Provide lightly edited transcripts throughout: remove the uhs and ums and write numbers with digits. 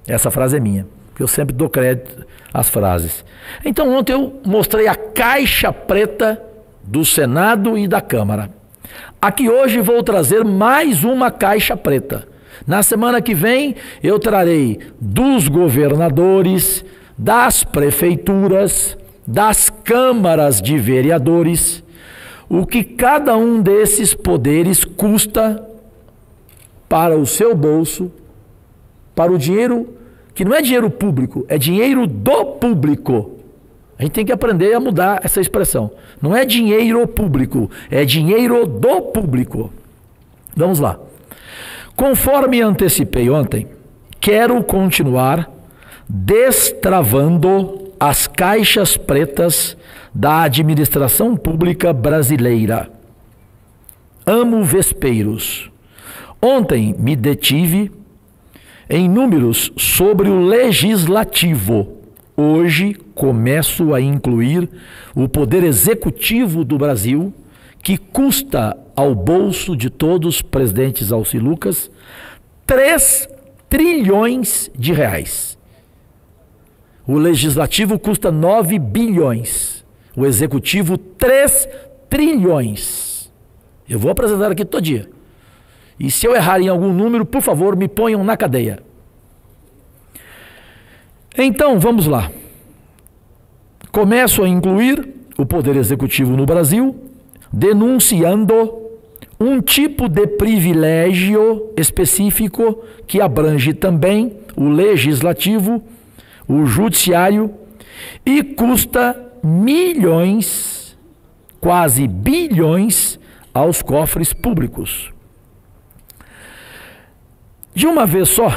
Essa frase é minha, porque eu sempre dou crédito às frases. Então ontem eu mostrei a caixa preta do Senado e da Câmara. Aqui hoje vou trazer mais uma caixa preta. Na semana que vem eu trarei dos governadores, das prefeituras, das câmaras de vereadores, o que cada um desses poderes custa para o seu bolso, para o dinheiro que não é dinheiro público, é dinheiro do público. A gente tem que aprender a mudar essa expressão. Não é dinheiro público, é dinheiro do público. Vamos lá. Conforme antecipei ontem, quero continuar destravando as caixas pretas da administração pública brasileira. Amo vespeiros. Ontem me detive em números sobre o legislativo. Hoje começo a incluir o poder executivo do Brasil, que custa ao bolso de todos os presidentes Alci Lucas 3 trilhões de reais. O legislativo custa 9 bilhões. O executivo 3 trilhões. Eu vou apresentar aqui todo dia. E se eu errar em algum número, por favor, me ponham na cadeia. Então, vamos lá. Começo a incluir o poder executivo no Brasil, denunciando um tipo de privilégio específico que abrange também o legislativo, o judiciário, e custa milhões, quase bilhões, aos cofres públicos. De uma vez só,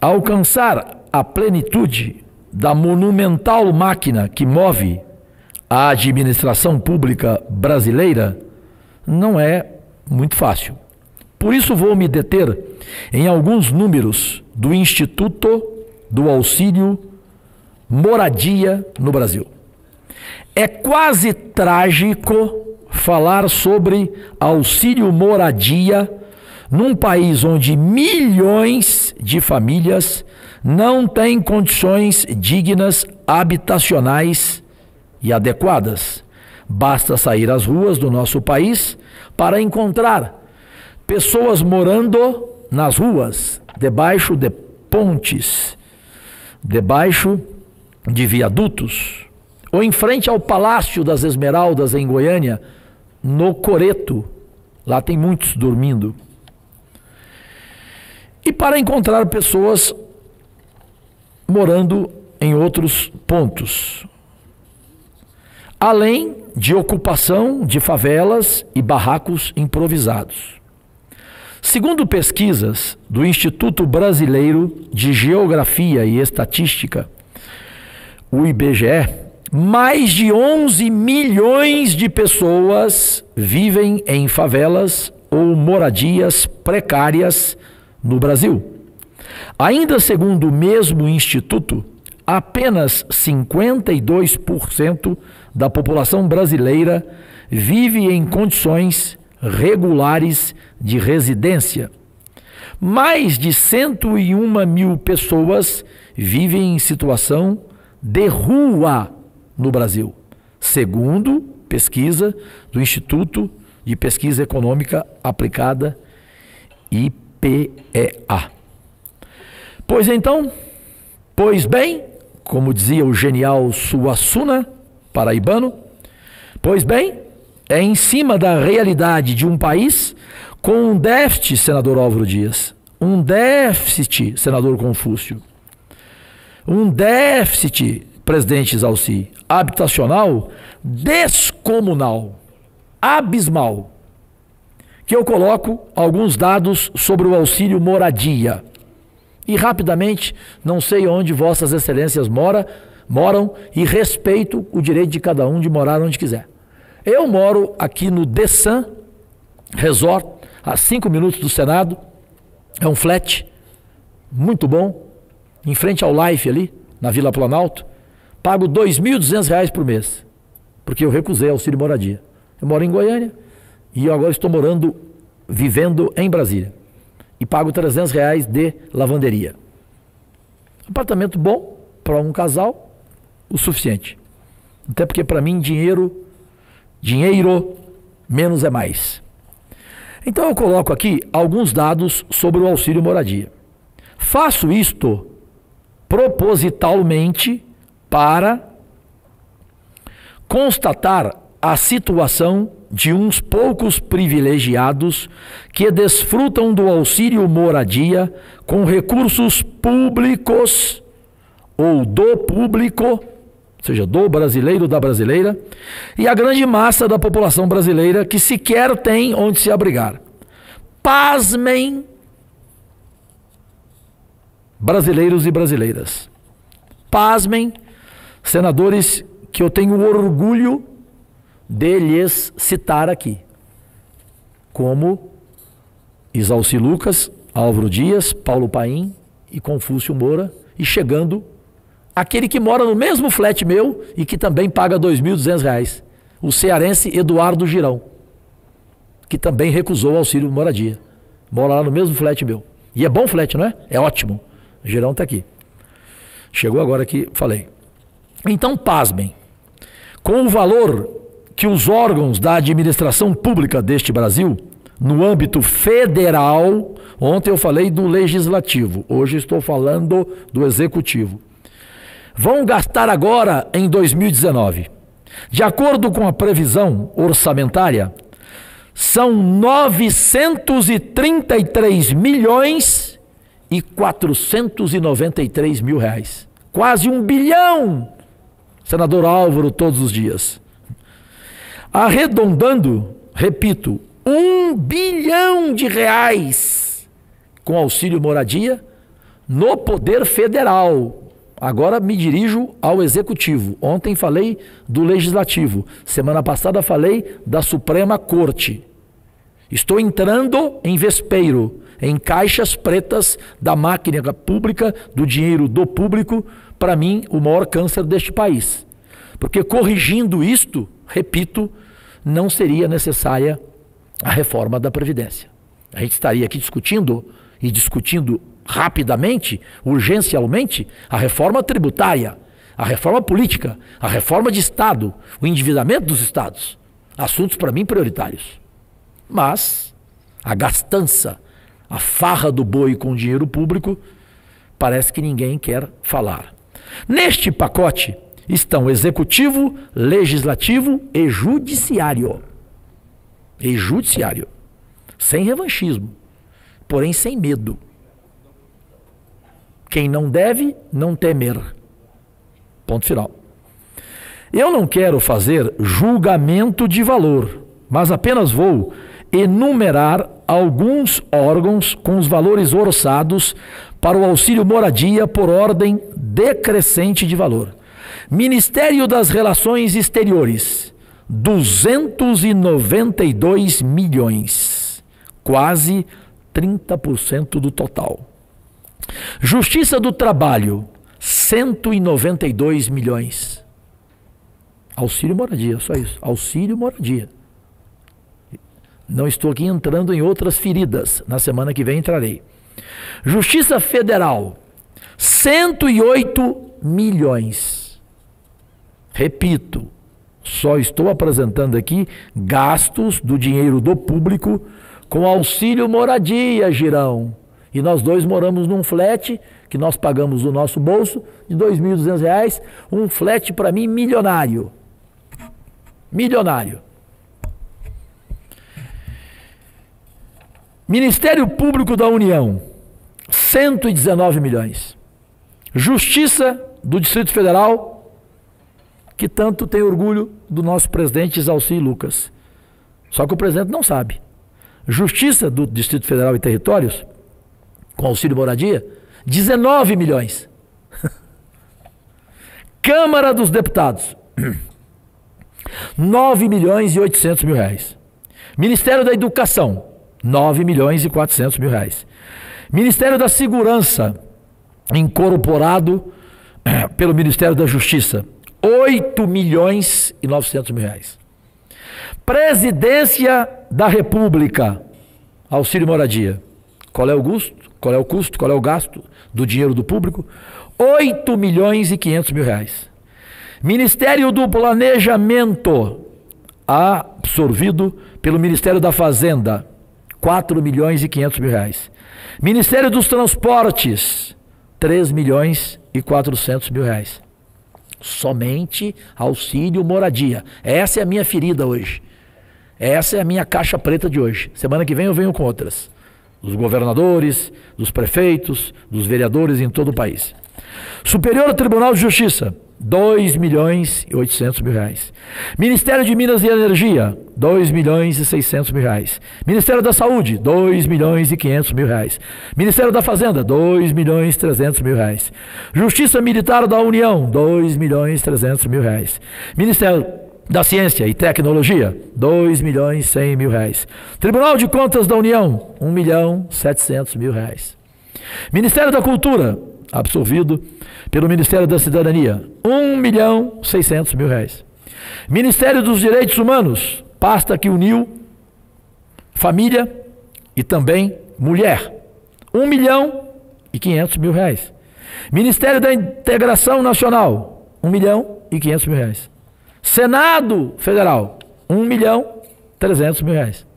alcançar a plenitude da monumental máquina que move a administração pública brasileira não é muito fácil. Por isso vou me deter em alguns números do Instituto do Auxílio Moradia no Brasil. É quase trágico falar sobre auxílio moradia num país onde milhões de famílias não têm condições dignas habitacionais e adequadas. Basta sair às ruas do nosso país para encontrar pessoas morando nas ruas, debaixo de pontes, debaixo de viadutos, ou em frente ao Palácio das Esmeraldas em Goiânia, no Coreto. Lá tem muitos dormindo. E para encontrar pessoas morando em outros pontos, além de ocupação de favelas e barracos improvisados. Segundo pesquisas do Instituto Brasileiro de Geografia e Estatística, o IBGE, mais de 11 milhões de pessoas vivem em favelas ou moradias precárias no Brasil. Ainda segundo o mesmo instituto, apenas 52% da população brasileira vive em condições regulares de residência. Mais de 101 mil pessoas vivem em situação de rua no Brasil, segundo pesquisa do Instituto de Pesquisa Econômica Aplicada, IPEA. Pois bem, como dizia o genial Suassuna, paraibano, pois bem, é em cima da realidade de um país com um déficit, senador Álvaro Dias, um déficit, senador Confúcio, um déficit, presidente Alci, habitacional descomunal, abismal, que eu coloco alguns dados sobre o auxílio moradia. E rapidamente, não sei onde vossas excelências moram e respeito o direito de cada um de morar onde quiser. Eu moro aqui no The Sun Resort, a 5 minutos do Senado. É um flat muito bom, em frente ao Life ali, na Vila Planalto. Pago R$ 2.200 por mês, porque eu recusei auxílio moradia. Eu moro em Goiânia e eu agora estou vivendo em Brasília. E pago R$ 300 de lavanderia. Apartamento bom para um casal, o suficiente. Até porque para mim dinheiro menos é mais. Então eu coloco aqui alguns dados sobre o auxílio moradia. Faço isto propositalmente para constatar a situação de uns poucos privilegiados que desfrutam do auxílio moradia com recursos públicos ou do público, ou seja, do brasileiro, da brasileira, e a grande massa da população brasileira que sequer tem onde se abrigar. Pasmem, brasileiros e brasileiras. Pasmem, senadores que eu tenho orgulho de lhes citar aqui, como Isalci Lucas, Álvaro Dias, Paulo Paim e Confúcio Moura, e chegando aquele que mora no mesmo flat meu e que também paga R$ 2.200, o cearense Eduardo Girão, que também recusou o auxílio moradia. Mora lá no mesmo flat meu. E é bom flat, não é? É ótimo. O Girão está aqui. Chegou agora que falei. Então, pasmem. Com o valor que os órgãos da administração pública deste Brasil, no âmbito federal, ontem eu falei do legislativo, hoje estou falando do executivo, vão gastar agora em 2019. De acordo com a previsão orçamentária, são 933.493.000 reais. Quase 1 bilhão, senador Álvaro, todos os dias. Arredondando, repito, 1 bilhão de reais com auxílio moradia no poder federal. Agora me dirijo ao executivo. Ontem falei do legislativo. Semana passada falei da Suprema Corte. Estou entrando em vespeiro, em caixas pretas da máquina pública, do dinheiro do público, para mim, o maior câncer deste país. Porque corrigindo isto, repito, não seria necessária a reforma da Previdência. A gente estaria aqui discutindo rapidamente, urgencialmente, a reforma tributária, a reforma política, a reforma de Estado, o endividamento dos Estados. Assuntos, para mim, prioritários. Mas a gastança, a farra do boi com o dinheiro público, parece que ninguém quer falar. Neste pacote estão executivo, legislativo e judiciário. E judiciário. Sem revanchismo, porém sem medo. Quem não deve, não temer. Ponto final. Eu não quero fazer julgamento de valor, mas apenas vou enumerar alguns órgãos com os valores orçados para o auxílio moradia por ordem decrescente de valor. Ministério das Relações Exteriores, 292 milhões, quase 30% do total. Justiça do Trabalho, 192 milhões. Auxílio moradia, só isso. Auxílio moradia. Não estou aqui entrando em outras feridas. Na semana que vem entrarei. Justiça Federal, 108 milhões. Repito, só estou apresentando aqui gastos do dinheiro do público com auxílio moradia, Girão. E nós dois moramos num flat que nós pagamos do nosso bolso de R$ 2.200, um flat para mim milionário. Milionário. Ministério Público da União, 119 milhões. Justiça do Distrito Federal, que tanto tem orgulho do nosso presidente Isalci Lucas. Só que o presidente não sabe. Justiça do Distrito Federal e Territórios, com auxílio moradia, 19 milhões. Câmara dos Deputados, 9 milhões e 800 mil reais. Ministério da Educação, 9 milhões e 400 mil reais. Ministério da Segurança, incorporado pelo Ministério da Justiça, 8 milhões e 900 mil reais. Presidência da República, auxílio moradia. Qual é o Qual é o custo? Qual é o gasto do dinheiro do público? 8.500.000 reais. Ministério do Planejamento, absorvido pelo Ministério da Fazenda, 4.500.000 reais. Ministério dos Transportes, 3.400.000 reais. Somente auxílio moradia. Essa é a minha ferida hoje. Essa é a minha caixa preta de hoje. Semana que vem eu venho com outras. Dos governadores, dos prefeitos, dos vereadores em todo o país. Superior Tribunal de Justiça, 2.800.000 reais. Ministério de Minas e Energia, 2.600.000 reais. Ministério da Saúde, 2.500.000 reais. Ministério da Fazenda, 2.300.000 reais. Justiça Militar da União, 2.300.000 reais. Ministério da Ciência e Tecnologia, 2.100.000 reais. Tribunal de Contas da União, 1.700.000 reais. Ministério da Cultura, absorvido pelo Ministério da Cidadania, 1.600.000 reais. Ministério dos Direitos Humanos, pasta que uniu família e também mulher, 1.500.000 reais. Ministério da Integração Nacional, 1.500.000 reais. Senado Federal, 1.300.000 reais.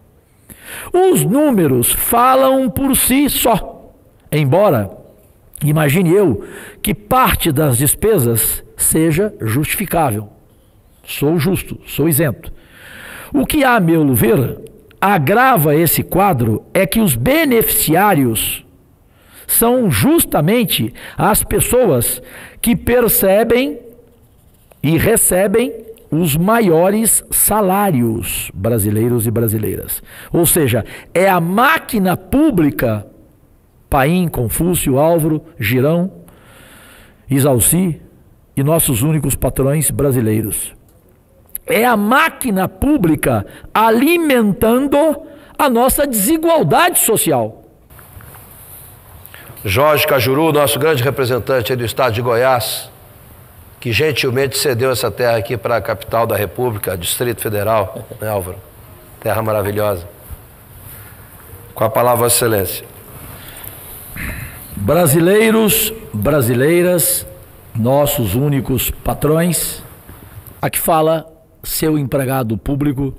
Os números falam por si só, embora imagine eu que parte das despesas seja justificável. Sou justo, sou isento. O que, a meu ver, agrava esse quadro é que os beneficiários são justamente as pessoas que percebem e recebem os maiores salários brasileiros e brasileiras. Ou seja, é a máquina pública, Paim, Confúcio, Álvaro, Girão, Isalci e nossos únicos patrões brasileiros. É a máquina pública alimentando a nossa desigualdade social. Jorge Cajuru, nosso grande representante aí do estado de Goiás, que gentilmente cedeu essa terra aqui para a capital da República, Distrito Federal, né, Álvaro? Terra maravilhosa. Com a palavra, Vossa Excelência. Brasileiros, brasileiras, nossos únicos patrões, aqui fala seu empregado público,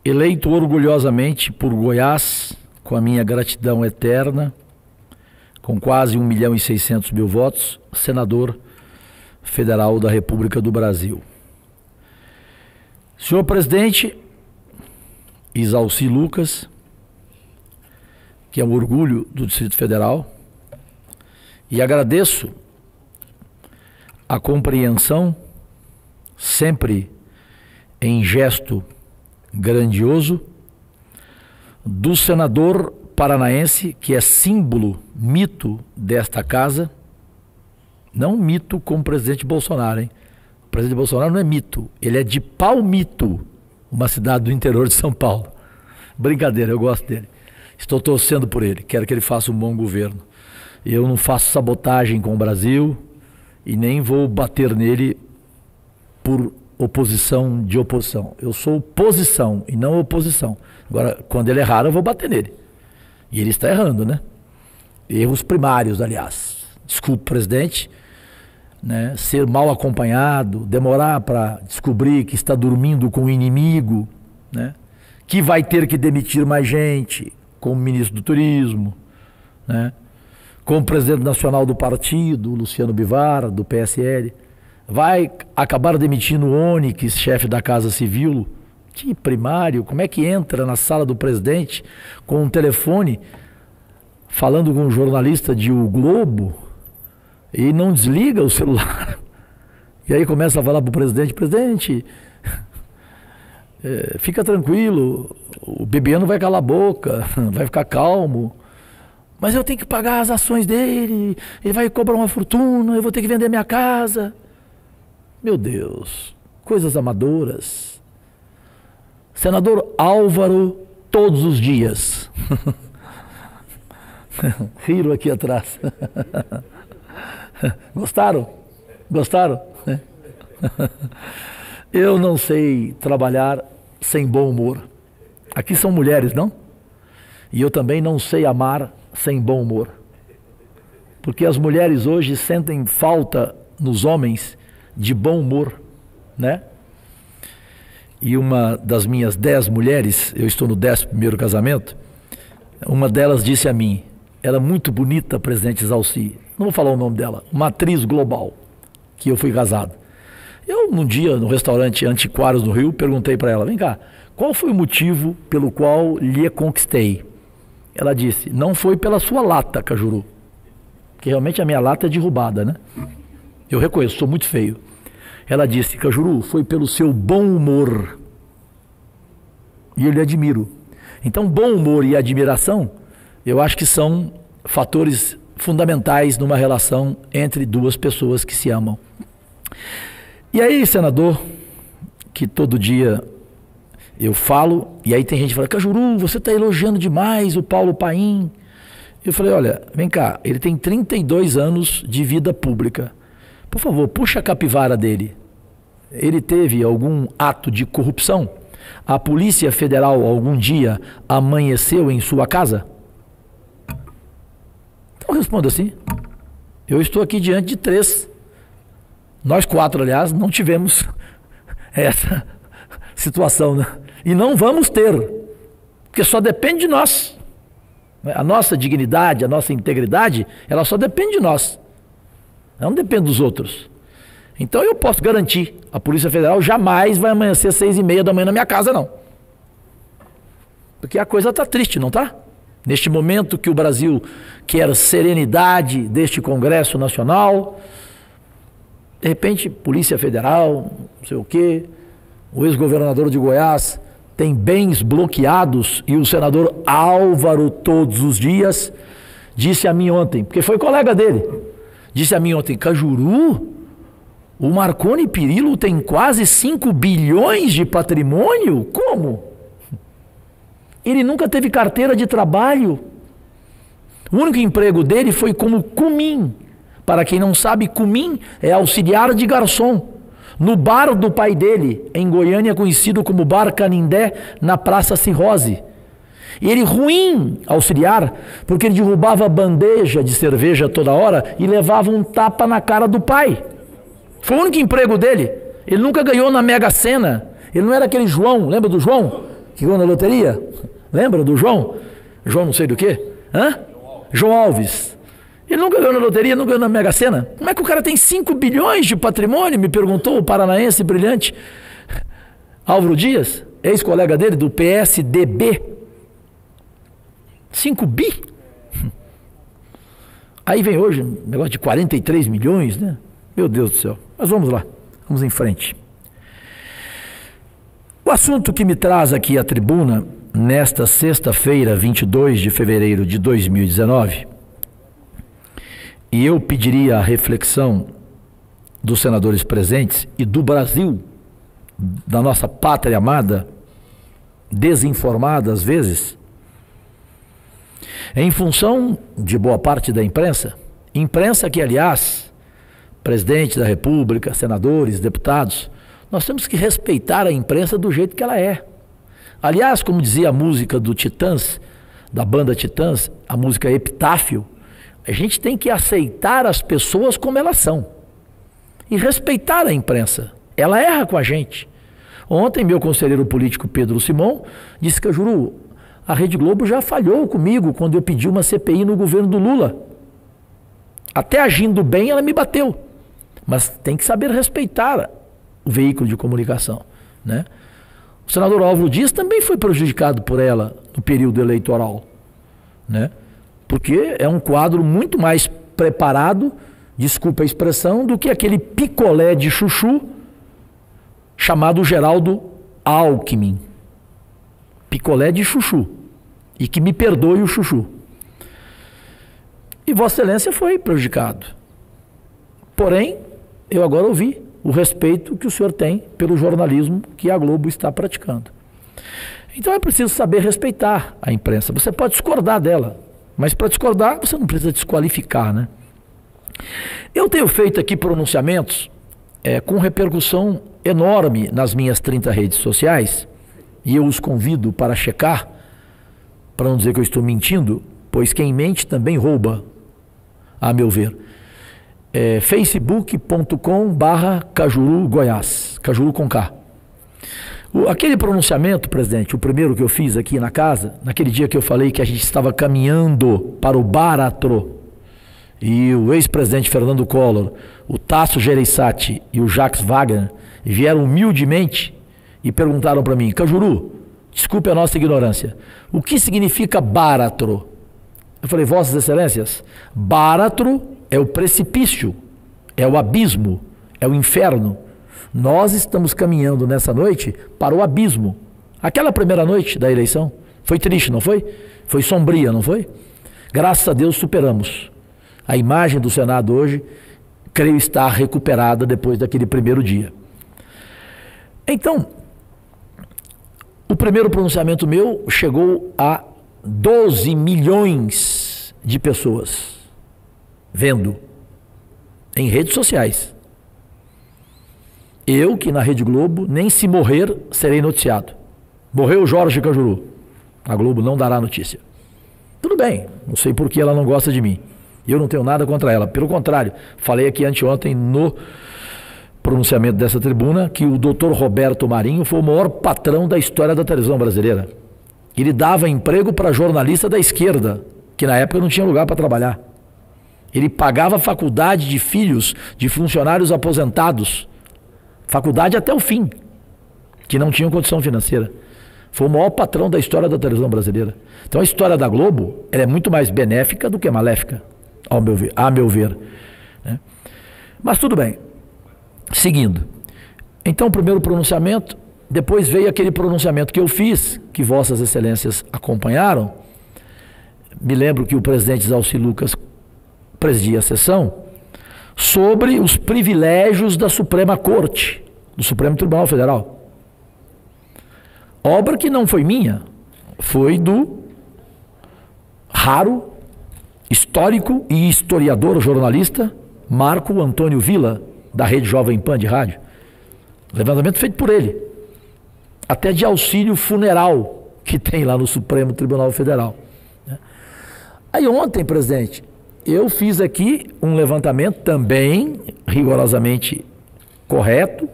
eleito orgulhosamente por Goiás, com a minha gratidão eterna, com quase 1.600.000 votos, senador federal da República do Brasil. Senhor presidente, Isalci Lucas, que é um orgulho do Distrito Federal, e agradeço a compreensão, sempre em gesto grandioso, do senador paranaense, que é símbolo, mito desta casa. Não mito como o presidente Bolsonaro, hein? O presidente Bolsonaro não é mito, ele é de Palmito, uma cidade do interior de São Paulo. Brincadeira, eu gosto dele. Estou torcendo por ele, quero que ele faça um bom governo. Eu não faço sabotagem com o Brasil e nem vou bater nele por oposição de oposição. Eu sou posição e não oposição. Agora, quando ele errar, eu vou bater nele. E ele está errando, né? Erros primários, aliás. Desculpe, presidente, né? Ser mal acompanhado, demorar para descobrir que está dormindo com o inimigo, né? Que vai ter que demitir mais gente, como ministro do Turismo, né? Como presidente nacional do partido, Luciano Bivar, do PSL. Vai acabar demitindo o Onyx, chefe da Casa Civil. Que primário, como é que entra na sala do presidente com um telefone falando com um jornalista de O Globo e não desliga o celular? E aí começa a falar para o presidente, presidente, fica tranquilo, o Bebiano vai calar a boca, vai ficar calmo, mas eu tenho que pagar as ações dele, ele vai cobrar uma fortuna, eu vou ter que vender minha casa. Meu Deus, coisas amadoras. Senador Álvaro, todos os dias. Riram aqui atrás. Gostaram? Gostaram? Eu não sei trabalhar sem bom humor. Aqui são mulheres, não? E eu também não sei amar sem bom humor. Porque as mulheres hoje sentem falta nos homens de bom humor, né? E uma das minhas 10 mulheres, eu estou no 11º casamento, uma delas disse a mim, era muito bonita, presidente Zalci, não vou falar o nome dela, uma atriz global, que eu fui casado. Eu, num dia, no restaurante Antiquários no Rio, perguntei para ela, vem cá, qual foi o motivo pelo qual lhe conquistei? Ela disse, não foi pela sua lata, Cajuru, porque realmente a minha lata é derrubada, né? Eu reconheço, sou muito feio. Ela disse, Cajuru, foi pelo seu bom humor. E eu lhe admiro. Então, bom humor e admiração, eu acho que são fatores fundamentais numa relação entre duas pessoas que se amam. E aí, senador, que todo dia eu falo, e aí tem gente que fala, Cajuru, você está elogiando demais o Paulo Paim. Eu falei, olha, vem cá, ele tem 32 anos de vida pública. Por favor, puxa a capivara dele. Ele teve algum ato de corrupção? A Polícia Federal algum dia amanheceu em sua casa? Então responda assim. Eu estou aqui diante de 3. Nós 4, aliás, não tivemos essa situação, né? E não vamos ter, porque só depende de nós. A nossa dignidade, a nossa integridade, ela só depende de nós. Ela não depende dos outros. Então eu posso garantir, a Polícia Federal jamais vai amanhecer 6h30 da manhã na minha casa, não. Porque a coisa está triste, não está? Neste momento que o Brasil quer serenidade deste Congresso Nacional, de repente, Polícia Federal, não sei o quê, o ex-governador de Goiás tem bens bloqueados e o senador Álvaro todos os dias disse a mim ontem, porque foi colega dele, disse a mim ontem, Cajuru, o Marconi Perillo tem quase 5 bilhões de patrimônio? Como? Ele nunca teve carteira de trabalho. O único emprego dele foi como cumim. Para quem não sabe, cumim é auxiliar de garçom. No bar do pai dele, em Goiânia, conhecido como Bar Canindé, na Praça Cirrose. E ele ruim auxiliar, porque ele derrubava bandeja de cerveja toda hora e levava um tapa na cara do pai. Foi o único emprego dele. Ele nunca ganhou na Mega Sena. Ele não era aquele João, lembra do João? Que ganhou na loteria? Lembra do João? João não sei do quê? Hã? João Alves. Ele nunca ganhou na loteria, nunca ganhou na Mega Sena. Como é que o cara tem 5 bilhões de patrimônio? Me perguntou o paranaense brilhante Álvaro Dias, ex-colega dele do PSDB. 5 bi? Aí vem hoje um negócio de 43 milhões, né? Meu Deus do céu. Mas vamos lá, vamos em frente. O assunto que me traz aqui à tribuna, nesta sexta-feira, 22 de fevereiro de 2019, e eu pediria a reflexão dos senadores presentes e do Brasil, da nossa pátria amada, desinformada às vezes, em função de boa parte da imprensa que, aliás, presidente da República, senadores, deputados, nós temos que respeitar a imprensa do jeito que ela é. Aliás, como dizia a música do Titãs, da banda Titãs, a música Epitáfio, a gente tem que aceitar as pessoas como elas são e respeitar a imprensa. Ela erra com a gente. Ontem, meu conselheiro político Pedro Simão disse que, Juru, a Rede Globo já falhou comigo quando eu pedi uma CPI no governo do Lula. Até agindo bem, ela me bateu. Mas tem que saber respeitar o veículo de comunicação, né? O senador Álvaro Dias também foi prejudicado por ela no período eleitoral, né? Porque é um quadro muito mais preparado, desculpa a expressão, do que aquele picolé de chuchu chamado Geraldo Alckmin. Picolé de chuchu. E que me perdoe o chuchu. E Vossa Excelência foi prejudicado. Porém, eu agora ouvi o respeito que o senhor tem pelo jornalismo que a Globo está praticando. Então é preciso saber respeitar a imprensa. Você pode discordar dela, mas para discordar você não precisa desqualificar, né? Eu tenho feito aqui pronunciamentos com repercussão enorme nas minhas 30 redes sociais, e eu os convido para checar, para não dizer que eu estou mentindo, pois quem mente também rouba, a meu ver. facebook.com/Cajuru Goiás, Cajuru com K. Aquele pronunciamento, presidente, o primeiro que eu fiz aqui na casa, naquele dia que eu falei que a gente estava caminhando para o Baratrô, e o ex-presidente Fernando Collor, o Tasso Gereissati e o Jacques Wagner vieram humildemente e perguntaram para mim: Cajuru, desculpe a nossa ignorância, o que significa Baratrô? Eu falei: Vossas Excelências, Baratrô é o precipício, é o abismo, é o inferno. Nós estamos caminhando nessa noite para o abismo. Aquela primeira noite da eleição foi triste, não foi? Foi sombria, não foi? Graças a Deus superamos. A imagem do Senado hoje, creio estar recuperada depois daquele primeiro dia. Então, o primeiro pronunciamento meu chegou a 12 milhões de pessoas vendo em redes sociais. Eu, que na Rede Globo, nem se morrer, serei noticiado. Morreu Jorge Cajuru. A Globo não dará notícia. Tudo bem, não sei por que ela não gosta de mim. Eu não tenho nada contra ela. Pelo contrário, falei aqui anteontem no pronunciamento dessa tribuna que o Dr. Roberto Marinho foi o maior patrão da história da televisão brasileira. Ele dava emprego para jornalista da esquerda, que na época não tinha lugar para trabalhar. Ele pagava faculdade de filhos de funcionários aposentados. Faculdade até o fim, que não tinham condição financeira. Foi o maior patrão da história da televisão brasileira. Então a história da Globo ela é muito mais benéfica do que maléfica, a meu ver. Né? Mas tudo bem. Seguindo. Então o primeiro pronunciamento, depois veio aquele pronunciamento que eu fiz, que Vossas Excelências acompanharam. Me lembro que o presidente Zalci Lucas presidia a sessão, sobre os privilégios da Suprema Corte, do Supremo Tribunal Federal. Obra que não foi minha, foi do raro, histórico e historiador jornalista Marco Antônio Villa, da Rede Jovem Pan de rádio. Levantamento feito por ele. Até de auxílio funeral que tem lá no Supremo Tribunal Federal. Aí ontem, presidente, eu fiz aqui um levantamento também rigorosamente correto.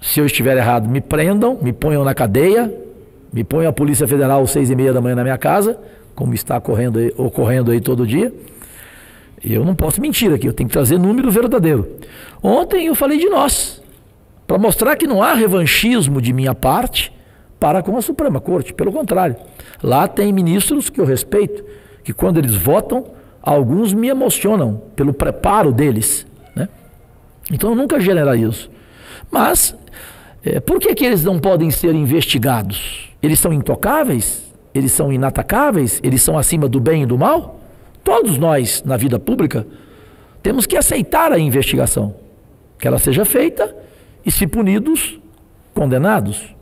Se eu estiver errado, me prendam, me ponham na cadeia, me ponham a Polícia Federal às 6h30 da manhã na minha casa, como está ocorrendo aí todo dia. Eu não posso mentir aqui, eu tenho que trazer número verdadeiro. Ontem eu falei de nós, para mostrar que não há revanchismo de minha parte para com a Suprema Corte. Pelo contrário, lá tem ministros que eu respeito, que quando eles votam, alguns me emocionam pelo preparo deles, né? Então eu nunca generalizo. Mas, por que eles não podem ser investigados? Eles são intocáveis? Eles são inatacáveis? Eles são acima do bem e do mal? Todos nós, na vida pública, temos que aceitar a investigação. Que ela seja feita e, se punidos, condenados.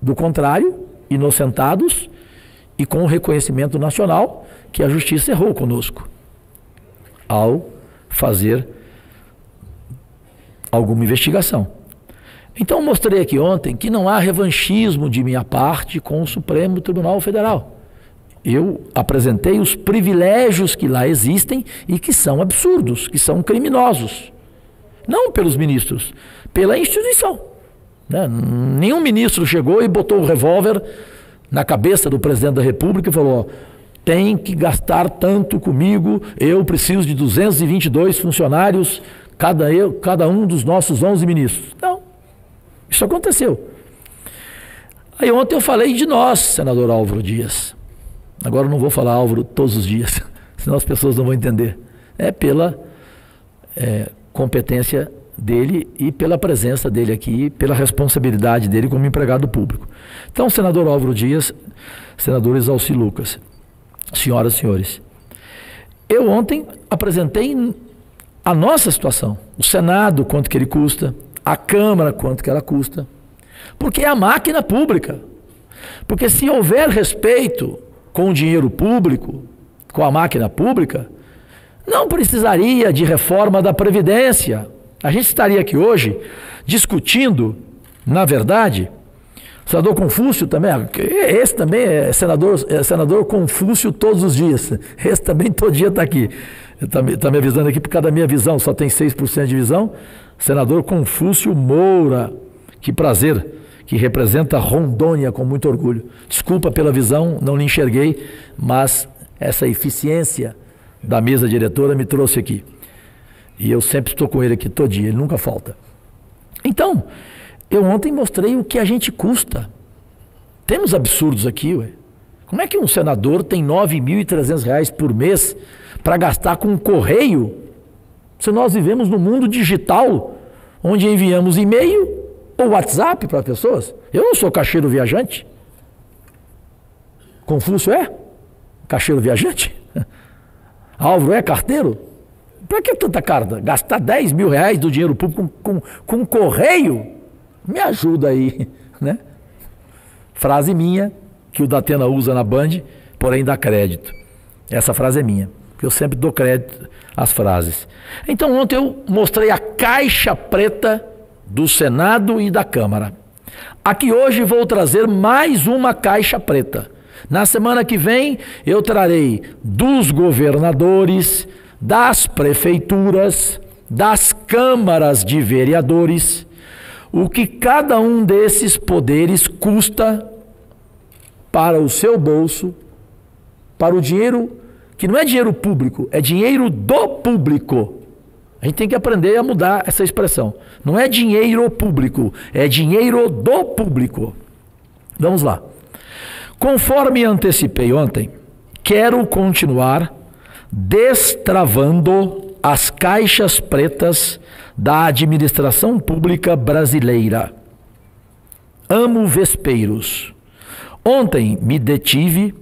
Do contrário, inocentados e com o reconhecimento nacional que a justiça errou conosco ao fazer alguma investigação. Então mostrei aqui ontem que não há revanchismo de minha parte com o Supremo Tribunal Federal. Eu apresentei os privilégios que lá existem e que são absurdos, que são criminosos. Não pelos ministros, pela instituição. Né? Nenhum ministro chegou e botou o revólver na cabeça do presidente da República e falou: tem que gastar tanto comigo, eu preciso de 222 funcionários, cada um dos nossos 11 ministros. Não, isso aconteceu. Aí ontem eu falei de nós, senador Álvaro Dias. Agora eu não vou falar Álvaro todos os dias, senão as pessoas não vão entender. É pela competência dele e pela presença dele aqui, pela responsabilidade dele como empregado público. Então, senador Álvaro Dias, senador Zalci Lucas, senhoras e senhores, eu ontem apresentei a nossa situação, o Senado, quanto que ele custa, a Câmara, quanto que ela custa, porque é a máquina pública. Porque se houver respeito com o dinheiro público, com a máquina pública, não precisaria de reforma da Previdência. A gente estaria aqui hoje discutindo, na verdade, Senador Confúcio também, esse também é senador Confúcio todos os dias. Esse também todo dia está aqui. Está me avisando aqui por causa da minha visão, só tem 6% de visão. Senador Confúcio Moura, que prazer, que representa Rondônia com muito orgulho. Desculpa pela visão, não lhe enxerguei, mas essa eficiência da mesa diretora me trouxe aqui. E eu sempre estou com ele aqui todo dia, ele nunca falta. Então, eu ontem mostrei o que a gente custa. Temos absurdos aqui, ué. Como é que um senador tem R$ 9.300 por mês para gastar com um correio, se nós vivemos no mundo digital, onde enviamos e-mail ou WhatsApp para pessoas? Eu não sou caixeiro viajante. Confúcio é? Caixeiro viajante? Álvaro é carteiro? Para que tanta carta? Gastar R$ 10.000 do dinheiro público com correio? Me ajuda aí, né? Frase minha, que o Datena usa na Band, porém dá crédito. Essa frase é minha, porque eu sempre dou crédito às frases. Então ontem eu mostrei a caixa preta do Senado e da Câmara. Aqui hoje vou trazer mais uma caixa preta. Na semana que vem eu trarei dos governadores, das prefeituras, das câmaras de vereadores, o que cada um desses poderes custa para o seu bolso, para o dinheiro, que não é dinheiro público, é dinheiro do público. A gente tem que aprender a mudar essa expressão. Não é dinheiro público, é dinheiro do público. Vamos lá. Conforme antecipei ontem, quero continuar destravando as caixas pretas da administração pública brasileira. Amo vespeiros. Ontem me detive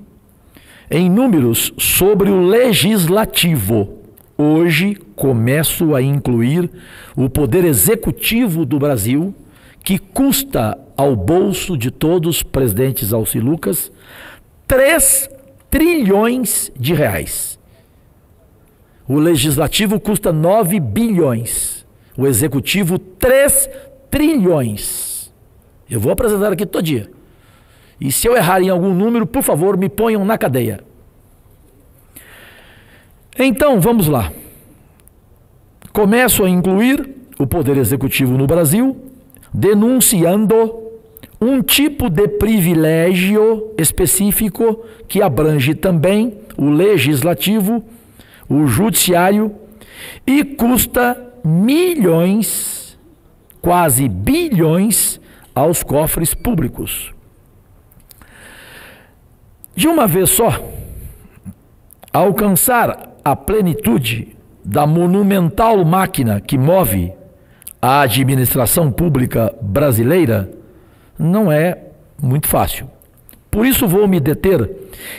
em números sobre o legislativo. Hoje começo a incluir o poder executivo do Brasil, que custa ao bolso de todos os presidentes Alci Lucas 3 trilhões de reais. O legislativo custa 9 bilhões. O executivo 3 trilhões. Eu vou apresentar aqui todo dia. E se eu errar em algum número, por favor, me ponham na cadeia. Então, vamos lá. Começo a incluir o poder executivo no Brasil, denunciando um tipo de privilégio específico que abrange também o legislativo, o judiciário, e custa milhões, quase bilhões, aos cofres públicos. De uma vez só, alcançar a plenitude da monumental máquina que move a administração pública brasileira não é muito fácil. Por isso vou me deter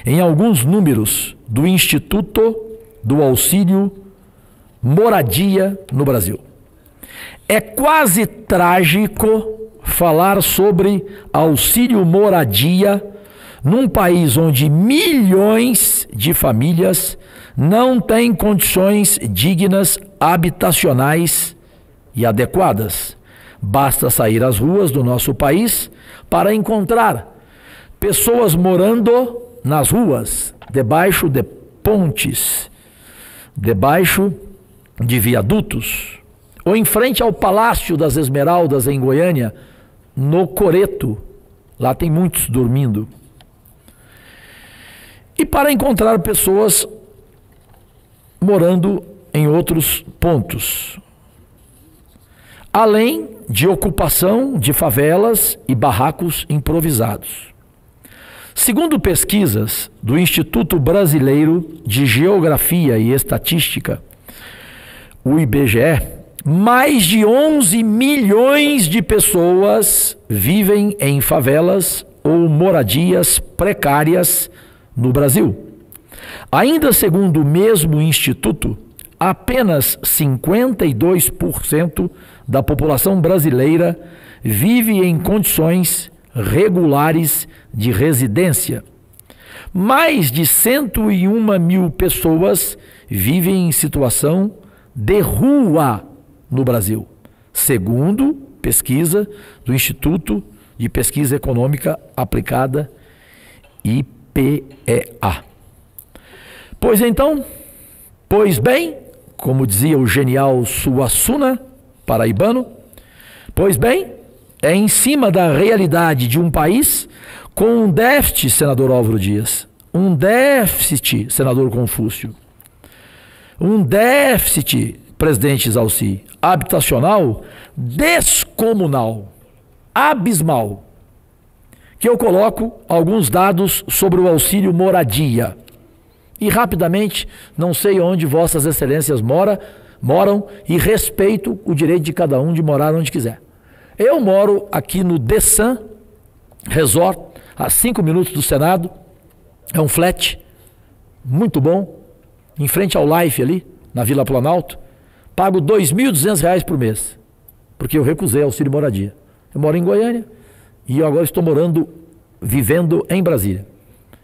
em alguns números do Instituto do Auxílio Moradia no Brasil. É quase trágico falar sobre auxílio moradia num país onde milhões de famílias não têm condições dignas habitacionais e adequadas. Basta sair às ruas do nosso país para encontrar pessoas morando nas ruas, debaixo de pontes, debaixo de viadutos, ou em frente ao Palácio das Esmeraldas em Goiânia, no Coreto. Lá tem muitos dormindo. E para encontrar pessoas morando em outros pontos, além de ocupação de favelas e barracos improvisados. Segundo pesquisas do Instituto Brasileiro de Geografia e Estatística, o IBGE, mais de 11 milhões de pessoas vivem em favelas ou moradias precárias no Brasil. Ainda segundo o mesmo instituto, apenas 52% da população brasileira vive em condições regulares de residência. Mais de 101 mil pessoas vivem em situação de rua no Brasil, segundo pesquisa do Instituto de Pesquisa Econômica Aplicada, IPEA. Pois bem, como dizia o genial Suassuna, paraibano, pois bem, é em cima da realidade de um país com um déficit, senador Álvaro Dias, um déficit, senador Confúcio, um déficit, presidente Zalci, habitacional descomunal, abismal, que eu coloco alguns dados sobre o auxílio moradia. E rapidamente, não sei onde vossas excelências moram e respeito o direito de cada um de morar onde quiser. Eu moro aqui no The Sun Resort, a 5 minutos do Senado. É um flat muito bom, em frente ao Life ali, na Vila Planalto. Pago R$ 2.200 por mês, porque eu recusei auxílio moradia. Eu moro em Goiânia e eu agora estou vivendo em Brasília.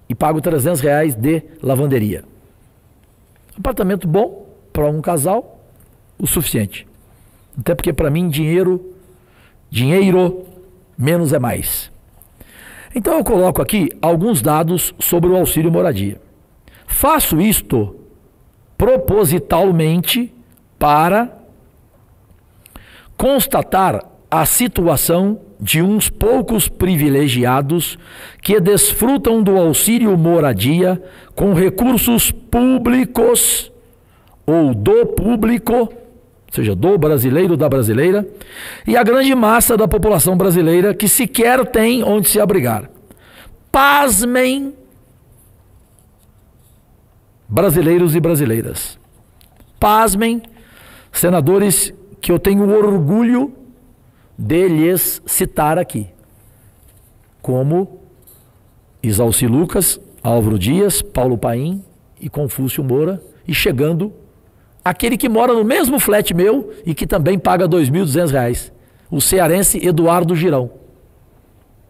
E pago R$ 300 de lavanderia. Apartamento bom para um casal, o suficiente. Até porque para mim dinheiro menos é mais. Então eu coloco aqui alguns dados sobre o auxílio moradia. Faço isto propositalmente para constatar a situação de uns poucos privilegiados que desfrutam do auxílio moradia com recursos públicos ou do público, ou seja, do brasileiro, da brasileira, e a grande massa da população brasileira que sequer tem onde se abrigar. Pasmem, brasileiros e brasileiras. Pasmem, senadores que eu tenho orgulho de lhes citar aqui, como Isalci Lucas, Álvaro Dias, Paulo Paim e Confúcio Moura, e chegando aquele que mora no mesmo flat meu e que também paga R$ 2.200, o cearense Eduardo Girão,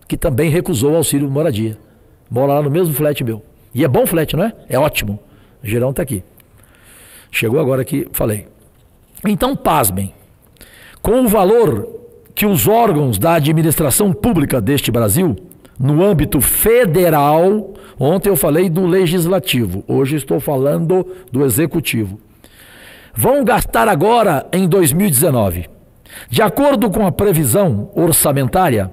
que também recusou o auxílio moradia. Mora lá no mesmo flat meu. E é bom flat, não é? É ótimo. O Girão está aqui. Chegou agora que falei. Então, pasmem. Com o valor que os órgãos da administração pública deste Brasil, no âmbito federal, ontem eu falei do legislativo, hoje estou falando do executivo, vão gastar agora em 2019. De acordo com a previsão orçamentária,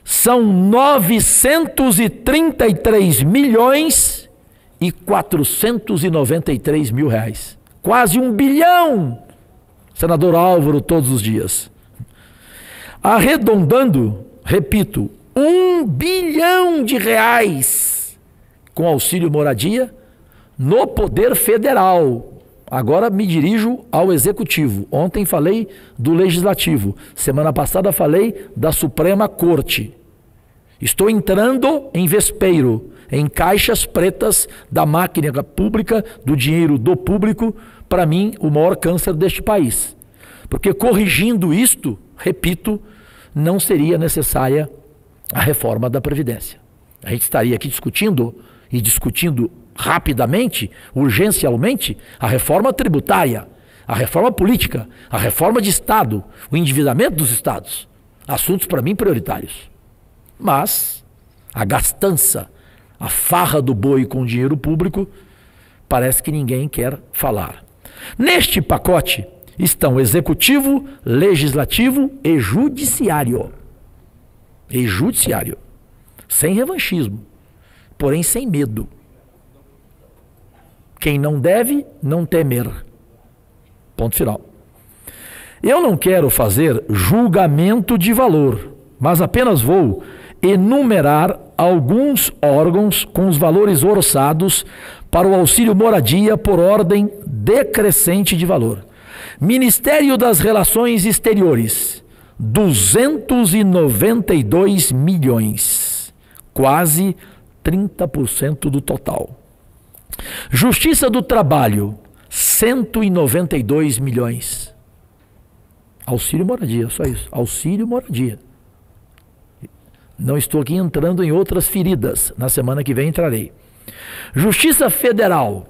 são 933.493.000 reais. Quase 1 bilhão, senador Álvaro, todos os dias. Arredondando, repito, 1 bilhão de reais com auxílio moradia no poder federal. Agora me dirijo ao executivo. Ontem falei do legislativo. Semana passada falei da Suprema Corte. Estou entrando em vespeiro, em caixas pretas da máquina pública, do dinheiro do público, para mim, o maior câncer deste país. Porque corrigindo isto, repito, não seria necessária a reforma da Previdência. A gente estaria aqui discutindo rapidamente, urgencialmente, a reforma tributária, a reforma política, a reforma de Estado, o endividamento dos Estados. Assuntos, para mim, prioritários. Mas a gastança, a farra do boi com o dinheiro público, parece que ninguém quer falar. Neste pacote estão executivo, legislativo e judiciário. E judiciário. Sem revanchismo, porém sem medo. Quem não deve, não temer. Ponto final. Eu não quero fazer julgamento de valor, mas apenas vou enumerar alguns órgãos com os valores orçados para o auxílio moradia por ordem decrescente de valor. Ministério das Relações Exteriores, 292 milhões, quase 30% do total. Justiça do Trabalho, 192 milhões. Auxílio moradia, só isso. Auxílio moradia. Não estou aqui entrando em outras feridas. Na semana que vem entrarei. Justiça Federal,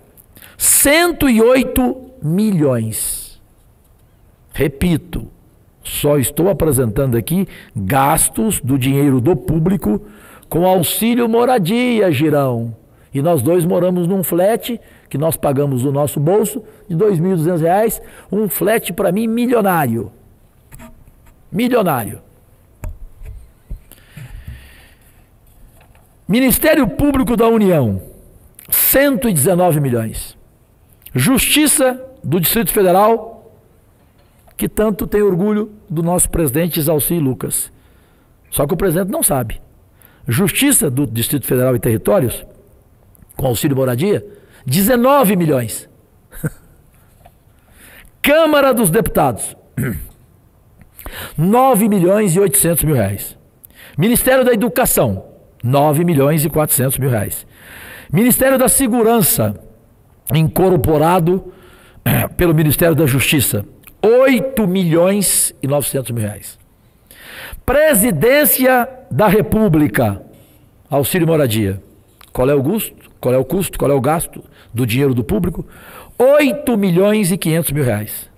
108 milhões. Repito, Só estou apresentando aqui gastos do dinheiro do público com auxílio moradia, Girão. E nós dois moramos num flat que nós pagamos do nosso bolso de R$ 2.200, um flat para mim milionário. Milionário. Ministério Público da União, 119 milhões. Justiça do Distrito Federal, que tanto tem orgulho do nosso presidente Isalci Lucas. Só que o presidente não sabe. Justiça do Distrito Federal e Territórios, com auxílio moradia, 19 milhões. Câmara dos Deputados, 9 milhões e 800 mil reais. Ministério da Educação, 9 milhões e 400 mil reais. Ministério da Segurança, incorporado pelo Ministério da Justiça, 8 milhões e 900 mil reais. Presidência da República, auxílio moradia. Qual é o custo? Qual é o custo? Qual é o gasto do dinheiro do público? 8 milhões e 500 mil reais.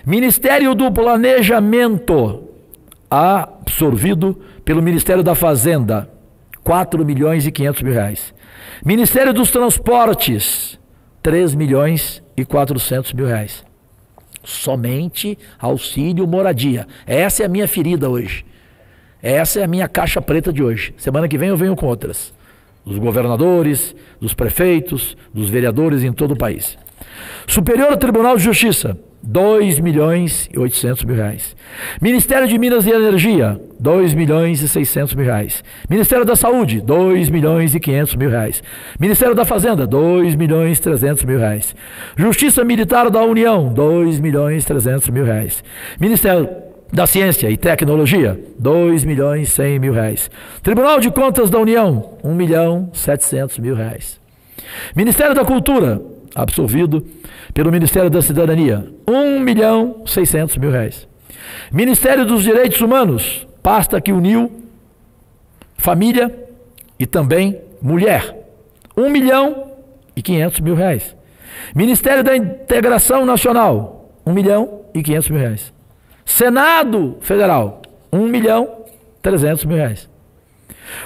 Ministério do Planejamento, absorvido pelo Ministério da Fazenda, 4 milhões e 500 mil reais. Ministério dos Transportes, 3 milhões e 400 mil reais. Somente auxílio moradia. Essa é a minha ferida hoje. Essa é a minha caixa preta de hoje. Semana que vem eu venho com outras. Dos governadores, dos prefeitos, dos vereadores em todo o país. Superior Tribunal de Justiça, 2 milhões e 800 mil reais. Ministério de Minas e Energia, 2 milhões e 600 mil reais. Ministério da Saúde, 2 milhões e 500 mil reais. Ministério da Fazenda, 2 milhões e 300 mil reais. Justiça Militar da União, 2 milhões e 300 mil reais. Ministério da Ciência e Tecnologia, 2 milhões e 100 mil reais. Tribunal de Contas da União, 1 milhão e 700 mil reais. Ministério da Cultura, absorvido pelo Ministério da Cidadania, 1 milhão e 600 mil reais. Ministério dos Direitos Humanos, pasta que uniu família e também mulher, 1 milhão e 500 mil reais. Ministério da Integração Nacional, 1 milhão e 500 mil reais. Senado Federal, 1 milhão e 300 mil reais.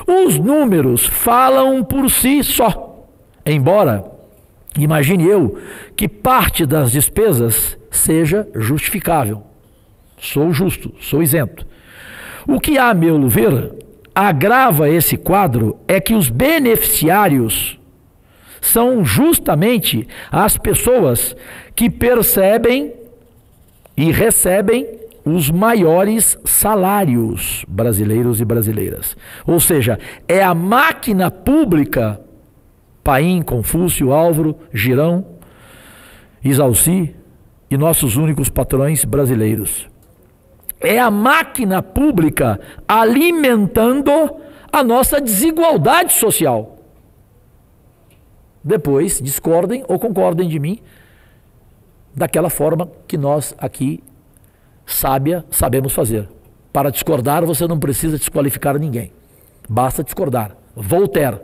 Os números falam por si só, embora imagine eu que parte das despesas seja justificável. Sou justo, sou isento. O que, a meu ver, agrava esse quadro é que os beneficiários são justamente as pessoas que percebem e recebem os maiores salários brasileiros e brasileiras. Ou seja, é a máquina pública, Paim, Confúcio, Álvaro, Girão, Isalci e nossos únicos patrões brasileiros. É a máquina pública alimentando a nossa desigualdade social. Depois, discordem ou concordem de mim, daquela forma que nós aqui, sabemos fazer. Para discordar, você não precisa desqualificar ninguém. Basta discordar. Voltaire.